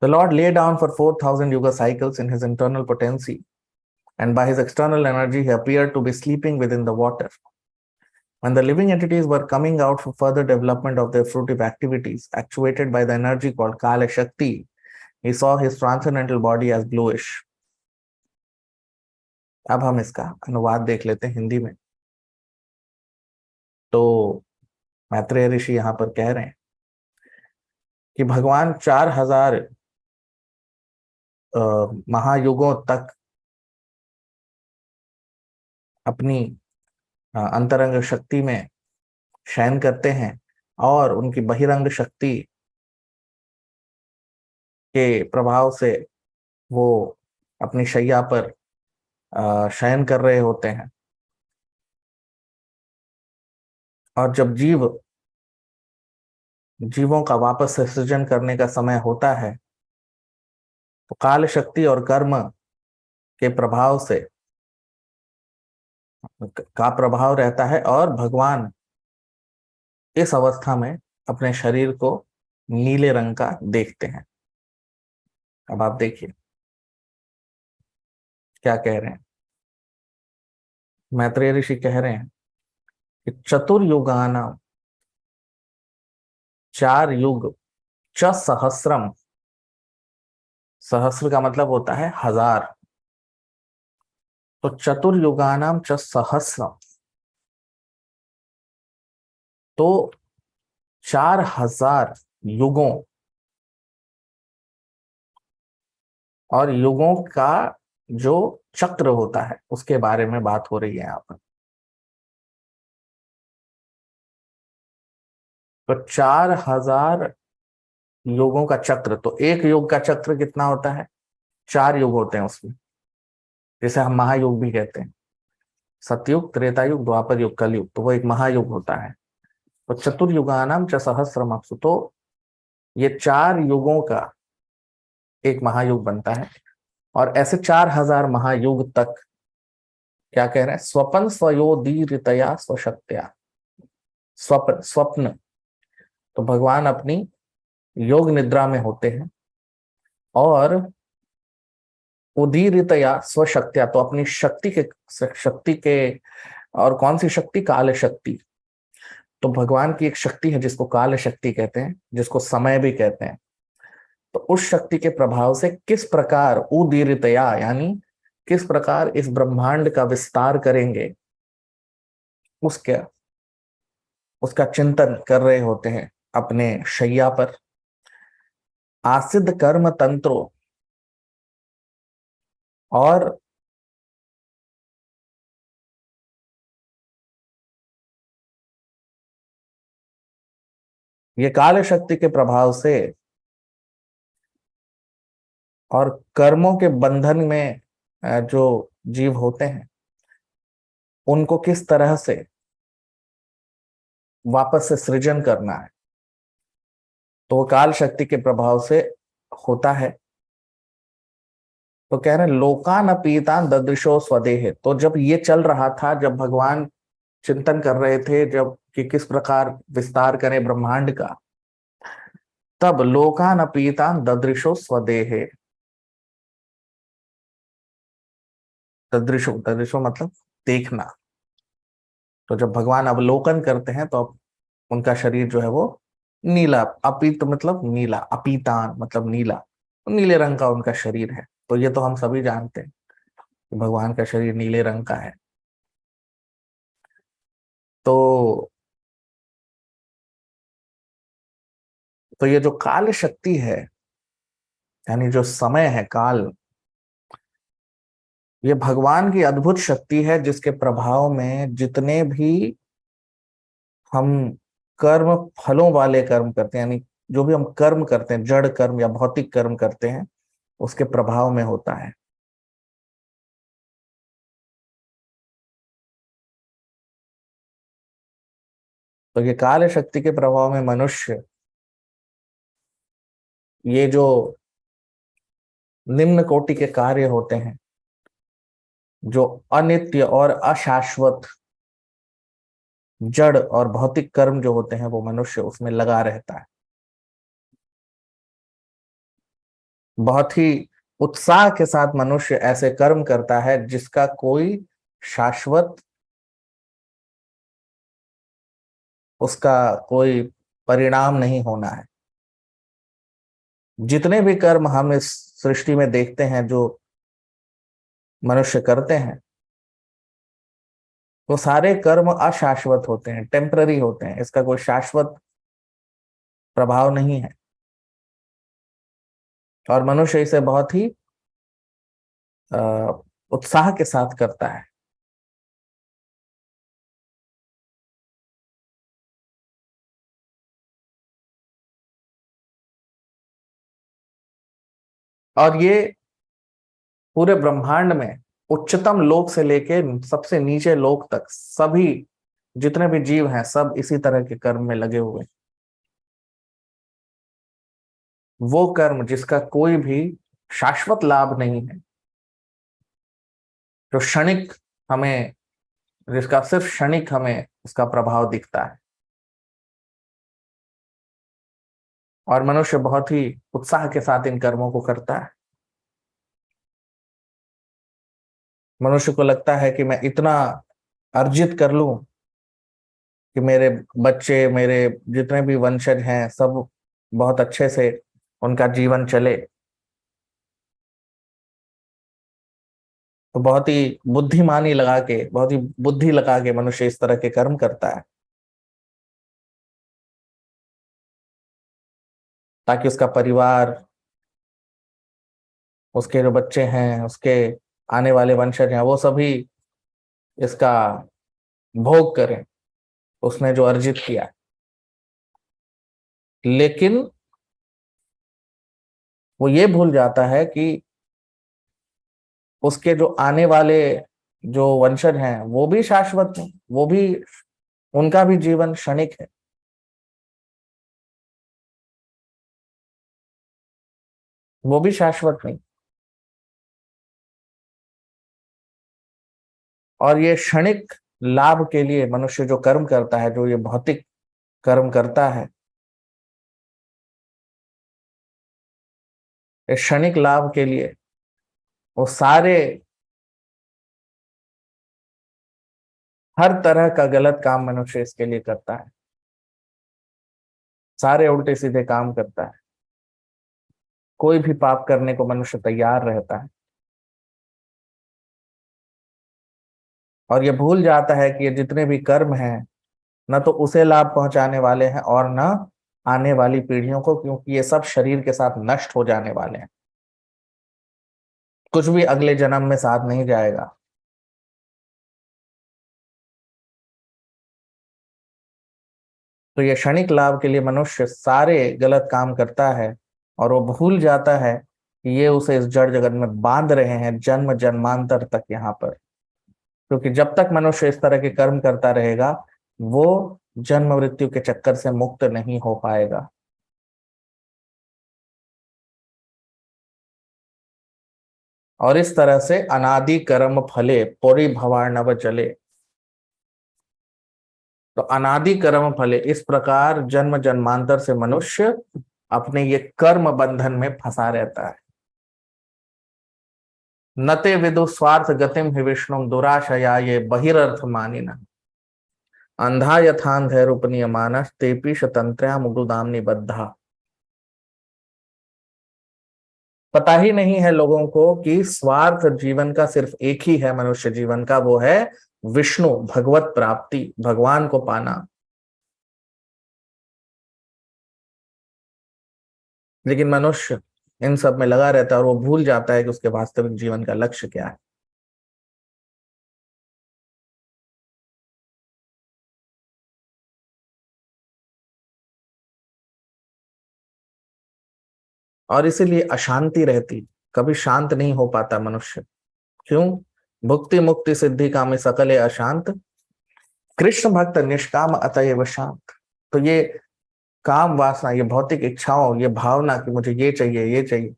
The Lord lay down for 4,000 yuga cycles in his internal potency, and by his external energy he appeared to be sleeping within the water. When the living entities were coming out for further development of their fruitive activities, actuated by the energy called Kala Shakti, he saw his transcendental body as bluish. अब हम इसका अनुवाद देख लेते हैं हिंदी में। तो मैत्रेय ऋषि यहाँ पर कह रहे हैं कि भगवान 4000 महायुगों तक अपनी अंतरंग शक्ति में शयन करते हैं और उनकी बहिरंग शक्ति के प्रभाव से वो अपनी शैया पर शयन कर रहे होते हैं। और जब जीवों का वापस से सृजन करने का समय होता है तो काल शक्ति और कर्म के प्रभाव से का प्रभाव रहता है और भगवान इस अवस्था में अपने शरीर को नीले रंग का देखते हैं। अब आप देखिए क्या कह रहे हैं। मैत्रेय ऋषि कह रहे हैं कि चतुर्युगानां 4 युग च सहस्रम, सहस्र का मतलब होता है 1000, तो चतुर्युगानां च सहस्रम तो 4000 युगों और युगों का जो चक्र होता है उसके बारे में बात हो रही है यहाँ पर। तो 4000 युगों का चक्र, तो एक युग का चक्र कितना होता है? 4 युग होते हैं उसमें, जिसे हम महायुग भी कहते हैं। सतयुग, त्रेता युग, द्वापर युग, कलयुग, तो वो एक महायुग होता है। तो चतुर्युगानां च सहस्रमप्सु, तो ये 4 युगों का एक महायुग बनता है। और ऐसे 4000 महायुग तक क्या कह रहे हैं? स्वपन स्वयोदीरितया स्वशक्त्या। स्वप्न तो भगवान अपनी योग निद्रा में होते हैं, और उदीरितया स्वशक्त्या तो अपनी शक्ति के और कौन सी शक्ति? काल शक्ति। तो भगवान की एक शक्ति है जिसको काल शक्ति कहते हैं, जिसको समय भी कहते हैं। तो उस शक्ति के प्रभाव से किस प्रकार उदीरितया, यानी किस प्रकार इस ब्रह्मांड का विस्तार करेंगे, उसका चिंतन कर रहे होते हैं अपने शैया पर। आसिद्ध कर्म तंत्रों और ये काल शक्ति के प्रभाव से और कर्मों के बंधन में जो जीव होते हैं उनको किस तरह से वापस से सृजन करना है, तो वो काल शक्ति के प्रभाव से होता है। तो कह रहे हैं लोकान पीतान ददृशो स्वदेह। तो जब ये चल रहा था, जब भगवान चिंतन कर रहे थे जब कि किस प्रकार विस्तार करें ब्रह्मांड का, तब लोकान पीतान ददृशो स्वदेह। ददृशो मतलब देखना। तो जब भगवान अवलोकन करते हैं तो उनका शरीर जो है वो नीला, अपीत मतलब नीला, अपीतान मतलब नीला, तो नीले रंग का उनका शरीर है। तो ये तो हम सभी जानते हैं कि भगवान का शरीर नीले रंग का है। तो ये जो काल शक्ति है, यानी जो समय है, काल, ये भगवान की अद्भुत शक्ति है, जिसके प्रभाव में जितने भी हम कर्म फलों वाले कर्म करते हैं, यानी जो भी हम कर्म करते हैं, जड़ कर्म या भौतिक कर्म करते हैं, उसके प्रभाव में होता है। तो ये काल शक्ति के प्रभाव में मनुष्य ये जो निम्न कोटि के कार्य होते हैं, जो अनित्य और अशाश्वत जड़ और भौतिक कर्म जो होते हैं, वो मनुष्य उसमें लगा रहता है। बहुत ही उत्साह के साथ मनुष्य ऐसे कर्म करता है जिसका कोई शाश्वत, उसका कोई परिणाम नहीं होना है। जितने भी कर्म हम इस सृष्टि में देखते हैं जो मनुष्य करते हैं, वो सारे कर्म अशाश्वत होते हैं, टेम्पररी होते हैं, इसका कोई शाश्वत प्रभाव नहीं है। और मनुष्य इसे बहुत ही उत्साह के साथ करता है। और ये पूरे ब्रह्मांड में उच्चतम लोक से लेके सबसे नीचे लोक तक सभी जितने भी जीव हैं, सब इसी तरह के कर्म में लगे हुए। वो कर्म जिसका कोई भी शाश्वत लाभ नहीं है, जो क्षणिक हमें, जिसका सिर्फ क्षणिक हमें उसका प्रभाव दिखता है, और मनुष्य बहुत ही उत्साह के साथ इन कर्मों को करता है। मनुष्य को लगता है कि मैं इतना अर्जित कर लूं कि मेरे बच्चे, मेरे जितने भी वंशज हैं, सब बहुत अच्छे से उनका जीवन चले। तो बहुत ही बुद्धिमानी लगा के, बहुत ही बुद्धि लगा के मनुष्य इस तरह के कर्म करता है, ताकि उसका परिवार, उसके जो बच्चे हैं, उसके आने वाले वंशज हैं, वो सभी इसका भोग करें, उसने जो अर्जित किया। लेकिन वो ये भूल जाता है कि उसके जो आने वाले जो वंशज हैं, वो भी शाश्वत हैं, वो भी, उनका भी जीवन क्षणिक है। वो भी शाश्वत नहीं। और ये क्षणिक लाभ के लिए मनुष्य जो कर्म करता है, जो ये भौतिक कर्म करता है, इस क्षणिक लाभ के लिए वो सारे, हर तरह का गलत काम मनुष्य इसके लिए करता है, सारे उल्टे सीधे काम करता है। कोई भी पाप करने को मनुष्य तैयार रहता है, और ये भूल जाता है कि ये जितने भी कर्म हैं, न तो उसे लाभ पहुंचाने वाले हैं और न आने वाली पीढ़ियों को, क्योंकि ये सब शरीर के साथ नष्ट हो जाने वाले हैं। कुछ भी अगले जन्म में साथ नहीं जाएगा। तो ये क्षणिक लाभ के लिए मनुष्य सारे गलत काम करता है, और वो भूल जाता है कि ये उसे इस जड़ जगत में बांध रहे हैं जन्म जन्मांतर तक यहाँ पर। क्योंकि जब तक मनुष्य इस तरह के कर्म करता रहेगा, वो जन्म मृत्यु के चक्कर से मुक्त नहीं हो पाएगा। और इस तरह से अनादि कर्म फले पौरी भवार्णव जले। तो अनादि कर्म फले, इस प्रकार जन्म जन्मांतर से मनुष्य अपने ये कर्म बंधन में फंसा रहता है। नते विदु स्वार्थ गतिम हि विष्णु दुराशया ये बहिर्थ मानिन अंधा यथांधैरुपनीय मानस तेपी शतंत्र्या मुगुदाम निबद्धा। पता ही नहीं है लोगों को कि स्वार्थ जीवन का सिर्फ एक ही है, मनुष्य जीवन का, वो है विष्णु, भगवत प्राप्ति, भगवान को पाना। लेकिन मनुष्य इन सब में लगा रहता है, और वो भूल जाता है कि उसके वास्तविक जीवन का लक्ष्य क्या है। और इसीलिए अशांति रहती, कभी शांत नहीं हो पाता मनुष्य। क्यों? भुक्ति मुक्ति सिद्धि कामी सकले अशांत, कृष्ण भक्त निष्काम अतएव शांत। तो ये काम वासना, ये भौतिक इच्छाओं, ये भावना कि मुझे ये चाहिए ये चाहिए,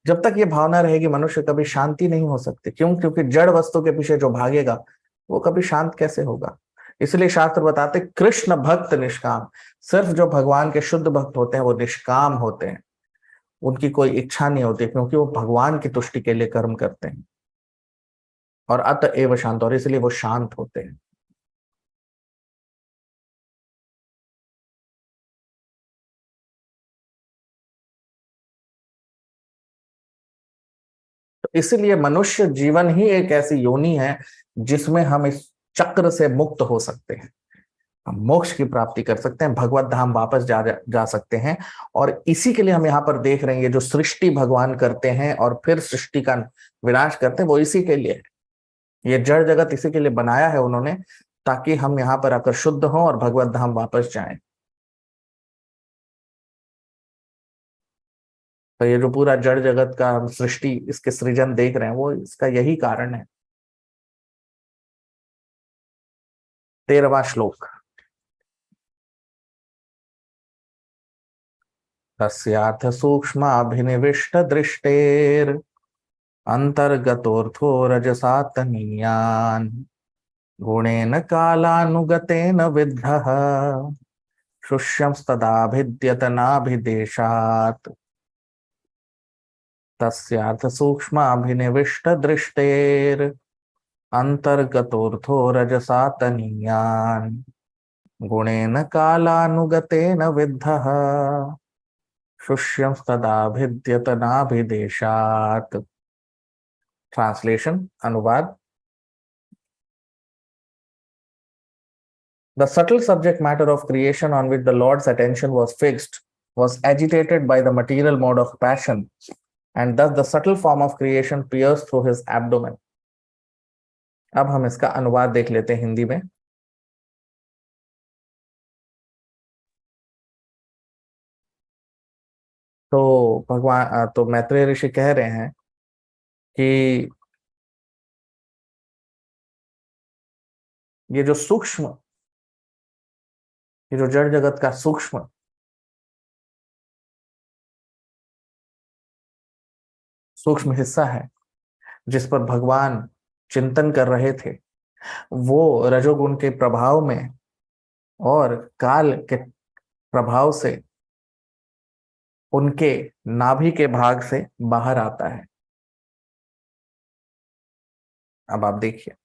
जब तक ये भावना रहेगी मनुष्य कभी शांति नहीं हो सकती। क्यों? क्योंकि जड़ वस्तु के पीछे जो भागेगा वो कभी शांत कैसे होगा। इसलिए शास्त्र बताते कृष्ण भक्त निष्काम, सिर्फ जो भगवान के शुद्ध भक्त होते हैं वो निष्काम होते हैं, उनकी कोई इच्छा नहीं होती, क्योंकि वो भगवान की तुष्टि के लिए कर्म करते हैं। और अतएव शांत, और इसलिए वो शांत होते हैं। तो इसलिए मनुष्य जीवन ही एक ऐसी योनि है जिसमें हम इस चक्र से मुक्त हो सकते हैं, हम मोक्ष की प्राप्ति कर सकते हैं, भगवत धाम वापस जा सकते हैं। और इसी के लिए हम यहाँ पर देख रहे हैं, ये जो सृष्टि भगवान करते हैं और फिर सृष्टि का विनाश करते हैं, वो इसी के लिए है। ये जड़ जगत इसी के लिए बनाया है उन्होंने, ताकि हम यहाँ पर आकर शुद्ध हों और भगवत धाम वापस जाएं। तो ये जो पूरा जड़ जगत का हम सृष्टि, इसके सृजन देख रहे हैं, वो इसका यही कारण है। 13वां श्लोक। तस्यार्थ सूक्ष्म अभिनिविष्ट दृष्टेर अंतर्गतोऽर्थो रजसा तनीयान् गुणेन कालानुगतेन विद्धः शुष्यंस्तदाभिद्यतनाभिदेशात्। तस्यार्थ सूक्ष्म अभिनिविष्ट दृष्टेर अंतर्गतोऽर्थो रजसा तनीयान् गुणेन कालानुगतेन विद्धः शुष्यंस्तदाभिद्यतनाभिदेशात्। ट्रांसलेशन, अनुवाद। The subtle subject matter of creation on which the Lord's attention was fixed was agitated by the material mode of passion, and thus the subtle form of creation pierced through his abdomen. अब हम इसका अनुवाद देख लेते हैं हिंदी में। तो भगवान, तो मैत्रेय ऋषि कह रहे हैं कि ये जो सूक्ष्म, ये जो जड़ जगत का सूक्ष्म सूक्ष्म हिस्सा है जिस पर भगवान चिंतन कर रहे थे, वो रजोगुण के प्रभाव में और काल के प्रभाव से उनके नाभि के भाग से बाहर आता है। अब आप देखिए,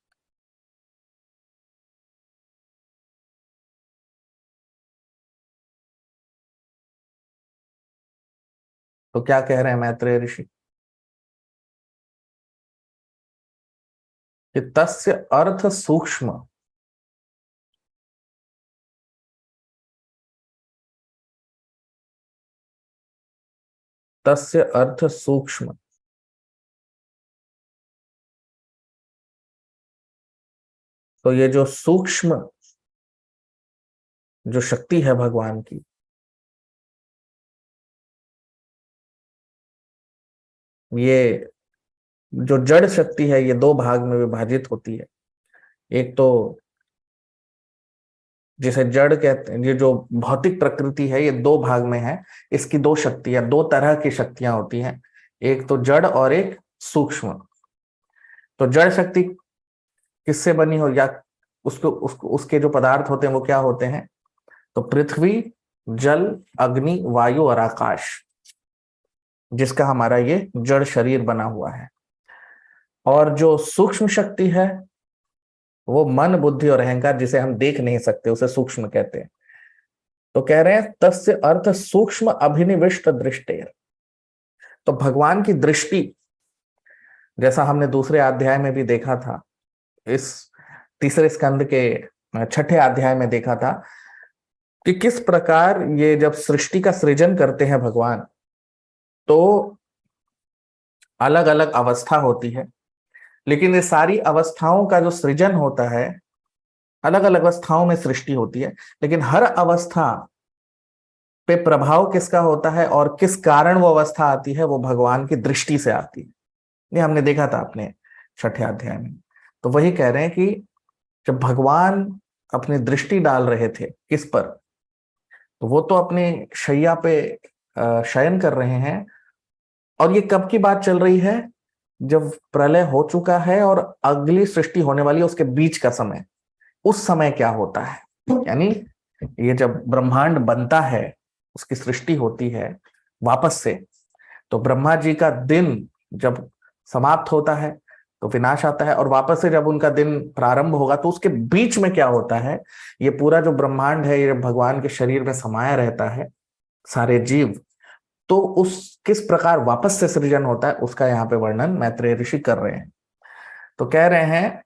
तो क्या कह रहे हैं मैत्रेय ऋषि कि तस्य अर्थ सूक्ष्म, तस्य अर्थ सूक्ष्म। तो ये जो सूक्ष्म जो शक्ति है भगवान की, ये जो जड़ शक्ति है, ये दो भाग में विभाजित होती है। एक तो जिसे जड़ कहते हैं, ये जो भौतिक प्रकृति है, ये दो भाग में है। इसकी दो शक्तियां, दो तरह की शक्तियां होती हैं, एक तो जड़ और एक सूक्ष्म। तो जड़ शक्ति किससे बनी हो, या उसको उसके जो पदार्थ होते हैं वो क्या होते हैं? तो पृथ्वी, जल, अग्नि, वायु और आकाश, जिसका हमारा ये जड़ शरीर बना हुआ है। और जो सूक्ष्म शक्ति है वो मन, बुद्धि और अहंकार, जिसे हम देख नहीं सकते, उसे सूक्ष्म कहते हैं। तो कह रहे हैं तस्य अर्थ सूक्ष्म अभिनिविष्ट दृष्टेर। तो भगवान की दृष्टि, जैसा हमने दूसरे अध्याय में भी देखा था, इस तीसरे स्कंद के 6ठे अध्याय में देखा था कि किस प्रकार ये जब सृष्टि का सृजन करते हैं भगवान, तो अलग अलग अवस्था होती है, लेकिन ये सारी अवस्थाओं का जो सृजन होता है, अलग अलग अवस्थाओं में सृष्टि होती है, लेकिन हर अवस्था पे प्रभाव किसका होता है और किस कारण वो अवस्था आती है, वो भगवान की दृष्टि से आती है। ये हमने देखा था अपने 6ठे अध्याय में। तो वही कह रहे हैं कि जब भगवान अपनी दृष्टि डाल रहे थे किस पर, तो वो तो अपने शैया पे शयन कर रहे हैं। और ये कब की बात चल रही है? जब प्रलय हो चुका है और अगली सृष्टि होने वाली है, उसके बीच का समय। उस समय क्या होता है, यानी ये जब ब्रह्मांड बनता है, उसकी सृष्टि होती है वापस से, तो ब्रह्मा जी का दिन जब समाप्त होता है तो विनाश आता है, और वापस से जब उनका दिन प्रारंभ होगा तो उसके बीच में क्या होता है, ये पूरा जो ब्रह्मांड है, ये भगवान के शरीर में समाया रहता है, सारे जीव, तो उस किस प्रकार वापस से सृजन होता है उसका यहाँ पे वर्णन मैत्रेय ऋषि कर रहे हैं। तो कह रहे हैं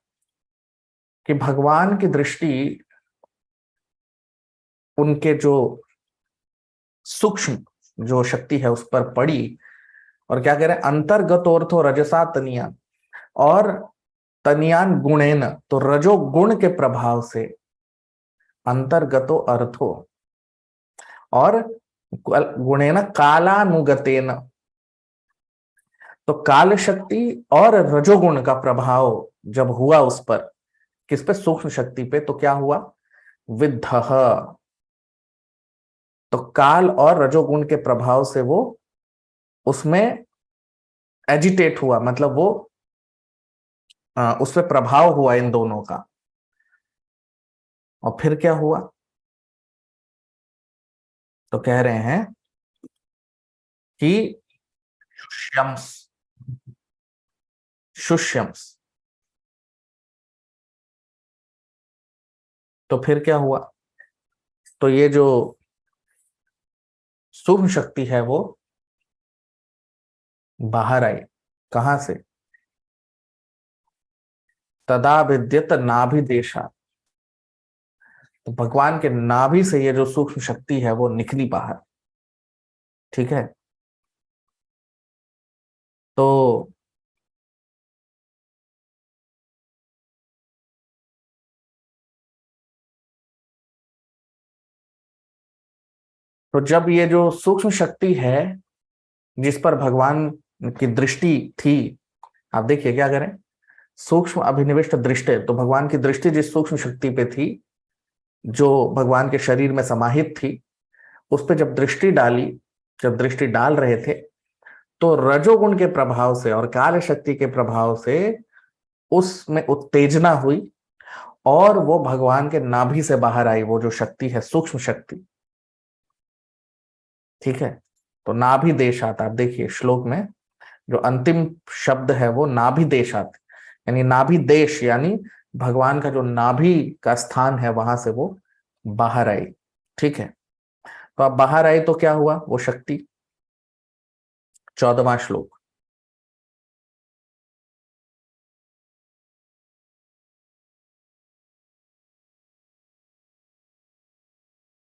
कि भगवान की दृष्टि उनके जो सूक्ष्म जो शक्ति है उस पर पड़ी, और क्या कह रहे हैं, अंतर्गतोर्थो रजसा तनिया, और तनियान गुणेन, तो रजोगुण के प्रभाव से, अंतर्गतो अर्थो, और गुणेन कालानुगतेन, तो काल शक्ति और रजोगुण का प्रभाव जब हुआ उस पर, किस पे, सूक्ष्म शक्ति पे, तो क्या हुआ, विद्धः, तो काल और रजोगुण के प्रभाव से वो उसमें एजिटेट हुआ, मतलब वो उस पर प्रभाव हुआ इन दोनों का। और फिर क्या हुआ, तो कह रहे हैं कि शुष्यम्स, शुष्यम्स, तो फिर क्या हुआ, तो ये जो सूक्ष्म शक्ति है वो बाहर आई, कहां से, तदा विद्यत नाभि देशा, तो भगवान के नाभि से ये जो सूक्ष्म शक्ति है वो निकली बाहर। ठीक है, तो जब ये जो सूक्ष्म शक्ति है जिस पर भगवान की दृष्टि थी, आप देखिए क्या करें, सूक्ष्म अभिनिविष्ट दृष्टि, तो भगवान की दृष्टि जिस सूक्ष्म शक्ति पे थी जो भगवान के शरीर में समाहित थी, उस पर जब दृष्टि डाली, जब दृष्टि डाल रहे थे, तो रजोगुण के प्रभाव से और काल शक्ति के प्रभाव से उसमें उत्तेजना हुई, और वो भगवान के नाभि से बाहर आई, वो जो शक्ति है सूक्ष्म शक्ति। ठीक है, तो नाभि देशात, आप देखिए श्लोक में जो अंतिम शब्द है वो नाभि देशात, यानी नाभि देश, यानी भगवान का जो नाभि का स्थान है वहां से वो बाहर आई। ठीक है, तो अब बाहर आई तो क्या हुआ, वो शक्ति, 14वां श्लोक,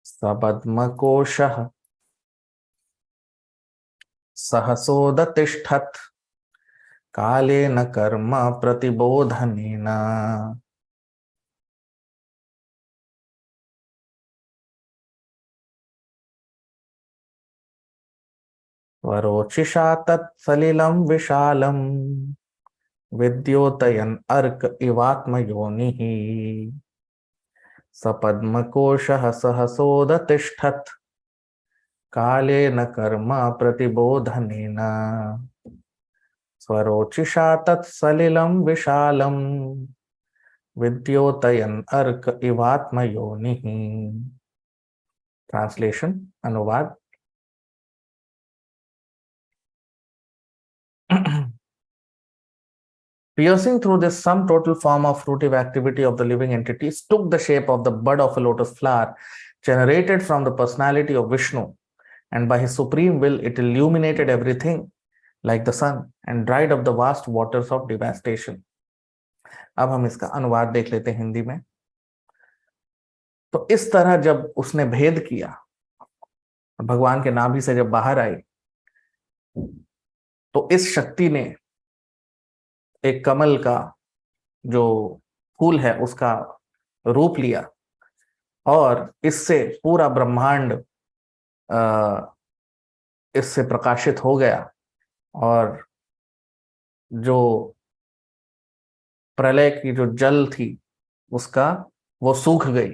सबद्मकोशः सहसोदतिष्ठत् कालेन कर्म प्रतिबोधनेन, वरोचिषा तत्सलिलं विशालं विद्योतयन् अर्क इवात्मयोनिः, सपद्मकोशः सहसोदतिष्ठत् कालेन कर्म प्रतिबोधनेन, स्वरोचिषा तत्सलिलं विशालं विद्योतयन् अर्क इवात्मयोनिः। ट्रांसलेशन, अनुवाद, piercing through this sum total form of fruitive activity of the living entities took the shape of the bud of a lotus flower generated from the personality of Vishnu, and by his supreme will it illuminated everything like the sun and dried up the vast waters of devastation. अब हम इसका अनुवाद देख लेते हैं हिंदी में। तो इस तरह जब उसने भेद किया, भगवान के नाभि से जब बाहर आई, तो इस शक्ति ने एक कमल का जो फूल है उसका रूप लिया, और इससे पूरा ब्रह्मांड इससे प्रकाशित हो गया और जो प्रलय की जो जल थी उसका वो सूख गई।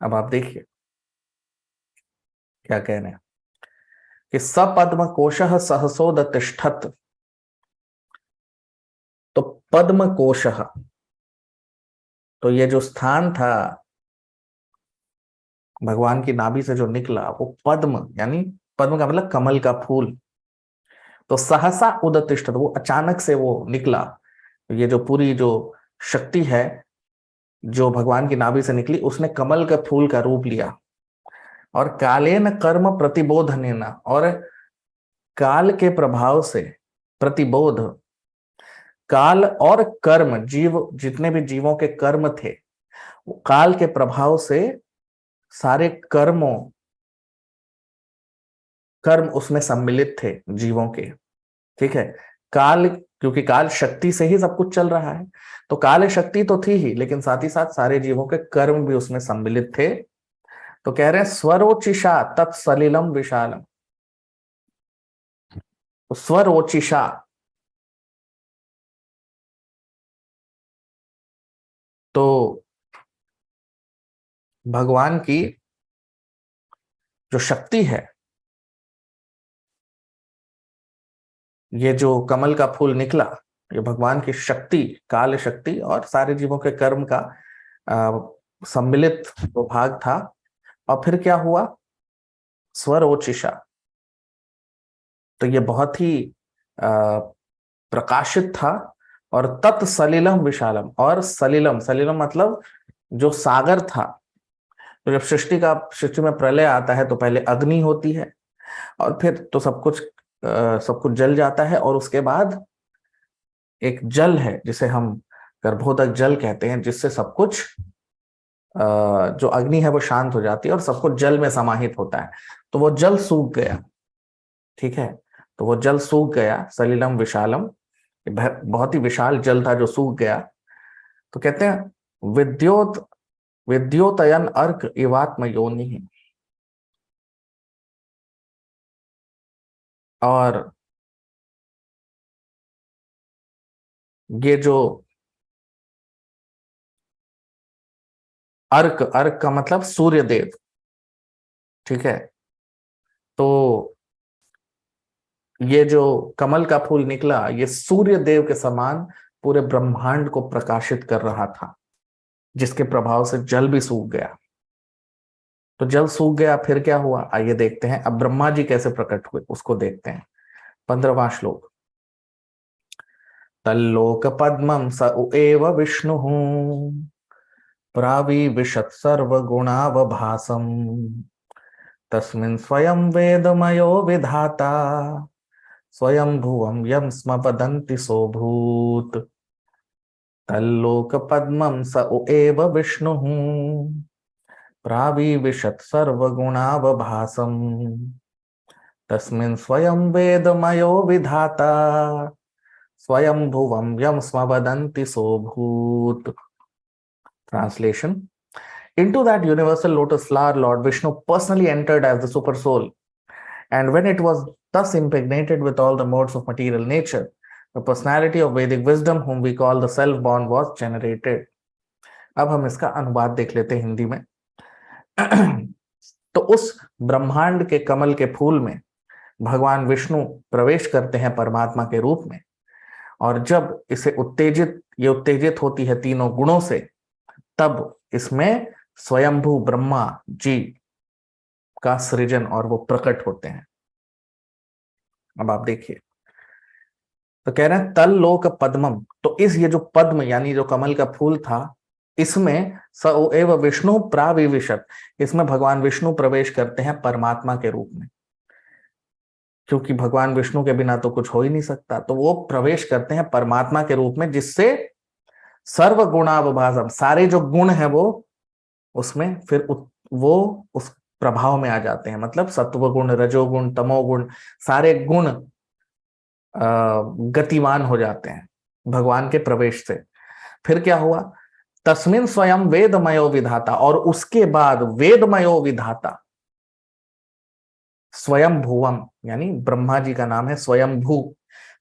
अब आप देखिए क्या कह रहे हैं कि सपद्म कोशः सहसोदतिष्ठत्। तो पद्म कोशः, तो ये जो स्थान था भगवान की नाभि से जो निकला वो पद्म, यानी पद्म का मतलब कमल का फूल। तो सहसा उदतिष्ठत, वो अचानक से वो निकला। ये जो पूरी जो शक्ति है जो भगवान की नाभि से निकली उसने कमल के फूल का रूप लिया। और कालेन कर्म प्रतिबोधनेन, और काल के प्रभाव से प्रतिबोध, काल और कर्म, जीव जितने भी जीवों के कर्म थे वो काल के प्रभाव से सारे कर्म उसमें सम्मिलित थे जीवों के। ठीक है, काल, क्योंकि काल शक्ति से ही सब कुछ चल रहा है, तो काल शक्ति तो थी ही, लेकिन साथ ही साथ सारे जीवों के कर्म भी उसमें सम्मिलित थे। तो कह रहे हैं स्वरोचिषा तत्सलिलम विशालम। तो स्वरोचिषा, तो भगवान की जो शक्ति है, ये जो कमल का फूल निकला, ये भगवान की शक्ति, काल शक्ति और सारे जीवों के कर्म का सम्मिलित वो भाग था। और फिर क्या हुआ, स्वरोचिषा, तो ये बहुत ही प्रकाशित था। और तत्सलिलम विशालम, और सलिलम, सलिलम मतलब जो सागर था। तो जब सृष्टि में प्रलय आता है तो पहले अग्नि होती है और फिर तो सब कुछ जल जाता है, और उसके बाद एक जल है जिसे हम गर्भोदक जल कहते हैं, जिससे सब कुछ जो अग्नि है वो शांत हो जाती है और सब कुछ जल में समाहित होता है। तो वो जल सूख गया। ठीक है, तो वो जल सूख गया, सलिलम विशालम, बहुत ही विशाल जल था जो सूख गया। तो कहते हैं विद्योतयन अर्क इवात्म योनि। और ये जो अर्क, अर्क का मतलब सूर्य देव। ठीक है, तो ये जो कमल का फूल निकला ये सूर्य देव के समान पूरे ब्रह्मांड को प्रकाशित कर रहा था, जिसके प्रभाव से जल भी सूख गया। तो जल सूख गया, फिर क्या हुआ आइए देखते हैं। अब ब्रह्मा जी कैसे प्रकट हुए उसको देखते हैं। 15वां श्लोक। तल्लोक पद्मं स एव विष्णु प्राविविशत् सर्वगुणावभासम् तस्मिन् स्वयं वेदमयो विधाता स्वयं भुवं यं स्म वदन्ति सोऽभूत्। तल्लोक पद्मं स एव विष्णु प्राविविशत् सर्वगुणावभासम् तस्मिन् स्वयं वेदमयो विधाता स्वयं भुवं यं स्म वदन्ति सोऽभूत्। Translation. Into that universal lotus flower, Lord Vishnu personally entered as the super soul, and when it was thus impregnated with all the modes of material nature, the personality of Vedic wisdom, whom we call the self-born, was generated. अब हम इसका अनुवाद देख लेते हैं हिंदी में। तो उस ब्रह्मांड के कमल के फूल में भगवान विष्णु प्रवेश करते हैं परमात्मा के रूप में, और जब इसे ये उत्तेजित होती है तीनों गुणों से, तब इसमें स्वयंभू ब्रह्मा जी का सृजन और वो प्रकट होते हैं। अब आप देखिए, तो कह रहे हैं तल लोक पद्मम, तो ये जो पद्म यानी जो कमल का फूल था, इसमें स एव विष्णु प्राविविशत, इसमें भगवान विष्णु प्रवेश करते हैं परमात्मा के रूप में, क्योंकि भगवान विष्णु के बिना तो कुछ हो ही नहीं सकता। तो वो प्रवेश करते हैं परमात्मा के रूप में, जिससे सर्व गुणावभासम, सारे जो गुण है वो उसमें फिर वो उस प्रभाव में आ जाते हैं। मतलब सत्व गुण, रजोगुण, तमोगुण, सारे गुण गतिमान हो जाते हैं भगवान के प्रवेश से। फिर क्या हुआ, तस्मिन् स्वयं वेदमयो विधाता, और उसके बाद वेदमयो विधाता, स्वयंभुवम, यानी ब्रह्मा जी का नाम है स्वयंभू।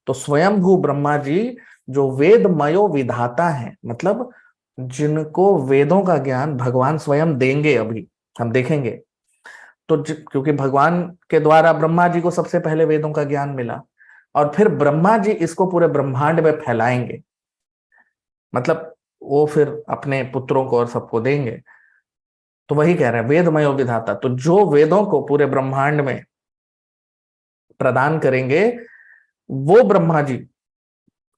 तो स्वयंभू ब्रह्मा जी जो वेदमयो विधाता है, मतलब जिनको वेदों का ज्ञान भगवान स्वयं देंगे, अभी हम देखेंगे। तो क्योंकि भगवान के द्वारा ब्रह्मा जी को सबसे पहले वेदों का ज्ञान मिला, और फिर ब्रह्मा जी इसको पूरे ब्रह्मांड में फैलाएंगे, मतलब वो फिर अपने पुत्रों को और सबको देंगे। तो वही कह रहे हैं वेदमयो विधाता, तो जो वेदों को पूरे ब्रह्मांड में प्रदान करेंगे वो ब्रह्मा जी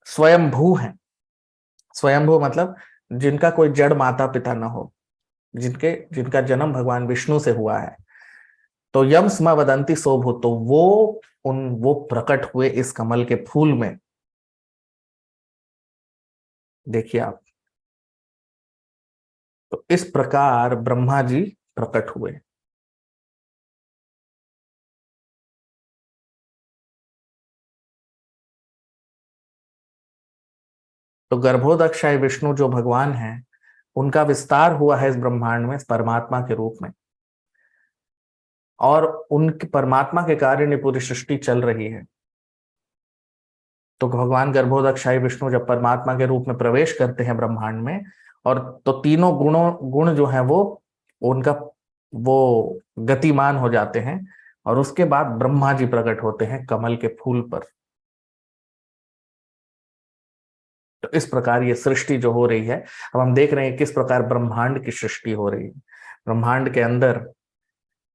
स्वयंभू हैं। स्वयंभू मतलब जिनका कोई जड़ माता पिता न हो, जिनका जन्म भगवान विष्णु से हुआ है। तो यम स्म वदंती शोभु, तो वो प्रकट हुए इस कमल के फूल में। देखिए आप, तो इस प्रकार ब्रह्मा जी प्रकट हुए। तो गर्भोदक्षाय विष्णु जो भगवान हैं, उनका विस्तार हुआ है इस ब्रह्मांड में परमात्मा के रूप में, और उनके परमात्मा के कार्य पूरी सृष्टि चल रही है। तो भगवान गर्भोदक्षाई विष्णु जब परमात्मा के रूप में प्रवेश करते हैं ब्रह्मांड में, और तो तीनों गुण जो है वो उनका वो गतिमान हो जाते हैं, और उसके बाद ब्रह्मा जी प्रकट होते हैं कमल के फूल पर। तो इस प्रकार ये सृष्टि जो हो रही है, अब हम देख रहे हैं किस प्रकार ब्रह्मांड की सृष्टि हो रही है, ब्रह्मांड के अंदर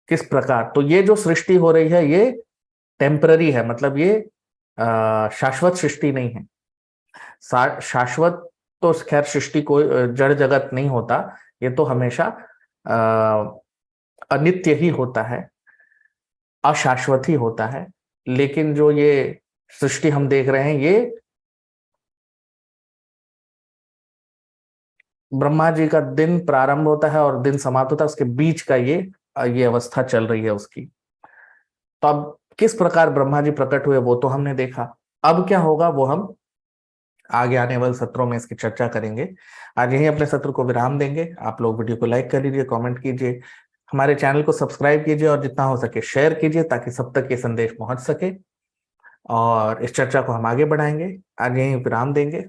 किस प्रकार। तो ये जो सृष्टि हो रही है ये टेम्पररी है, मतलब ये शाश्वत सृष्टि नहीं है। शाश्वत तो खैर सृष्टि कोई जड़ जगत नहीं होता, ये तो हमेशा अनित्य ही होता है, अशाश्वत ही होता है। लेकिन जो ये सृष्टि हम देख रहे हैं, ये ब्रह्मा जी का दिन प्रारंभ होता है और दिन समाप्त होता है, उसके बीच का ये अवस्था चल रही है उसकी। तो अब किस प्रकार ब्रह्मा जी प्रकट हुए वो तो हमने देखा, अब क्या होगा वो हम आगे आने वाले सत्रों में इसकी चर्चा करेंगे। आज यहीं अपने सत्र को विराम देंगे। आप लोग वीडियो को लाइक कर लीजिए, कमेंट कीजिए, हमारे चैनल को सब्सक्राइब कीजिए, और जितना हो सके शेयर कीजिए ताकि सब तक ये संदेश पहुंच सके, और इस चर्चा को हम आगे बढ़ाएंगे। आज यहीं विराम देंगे।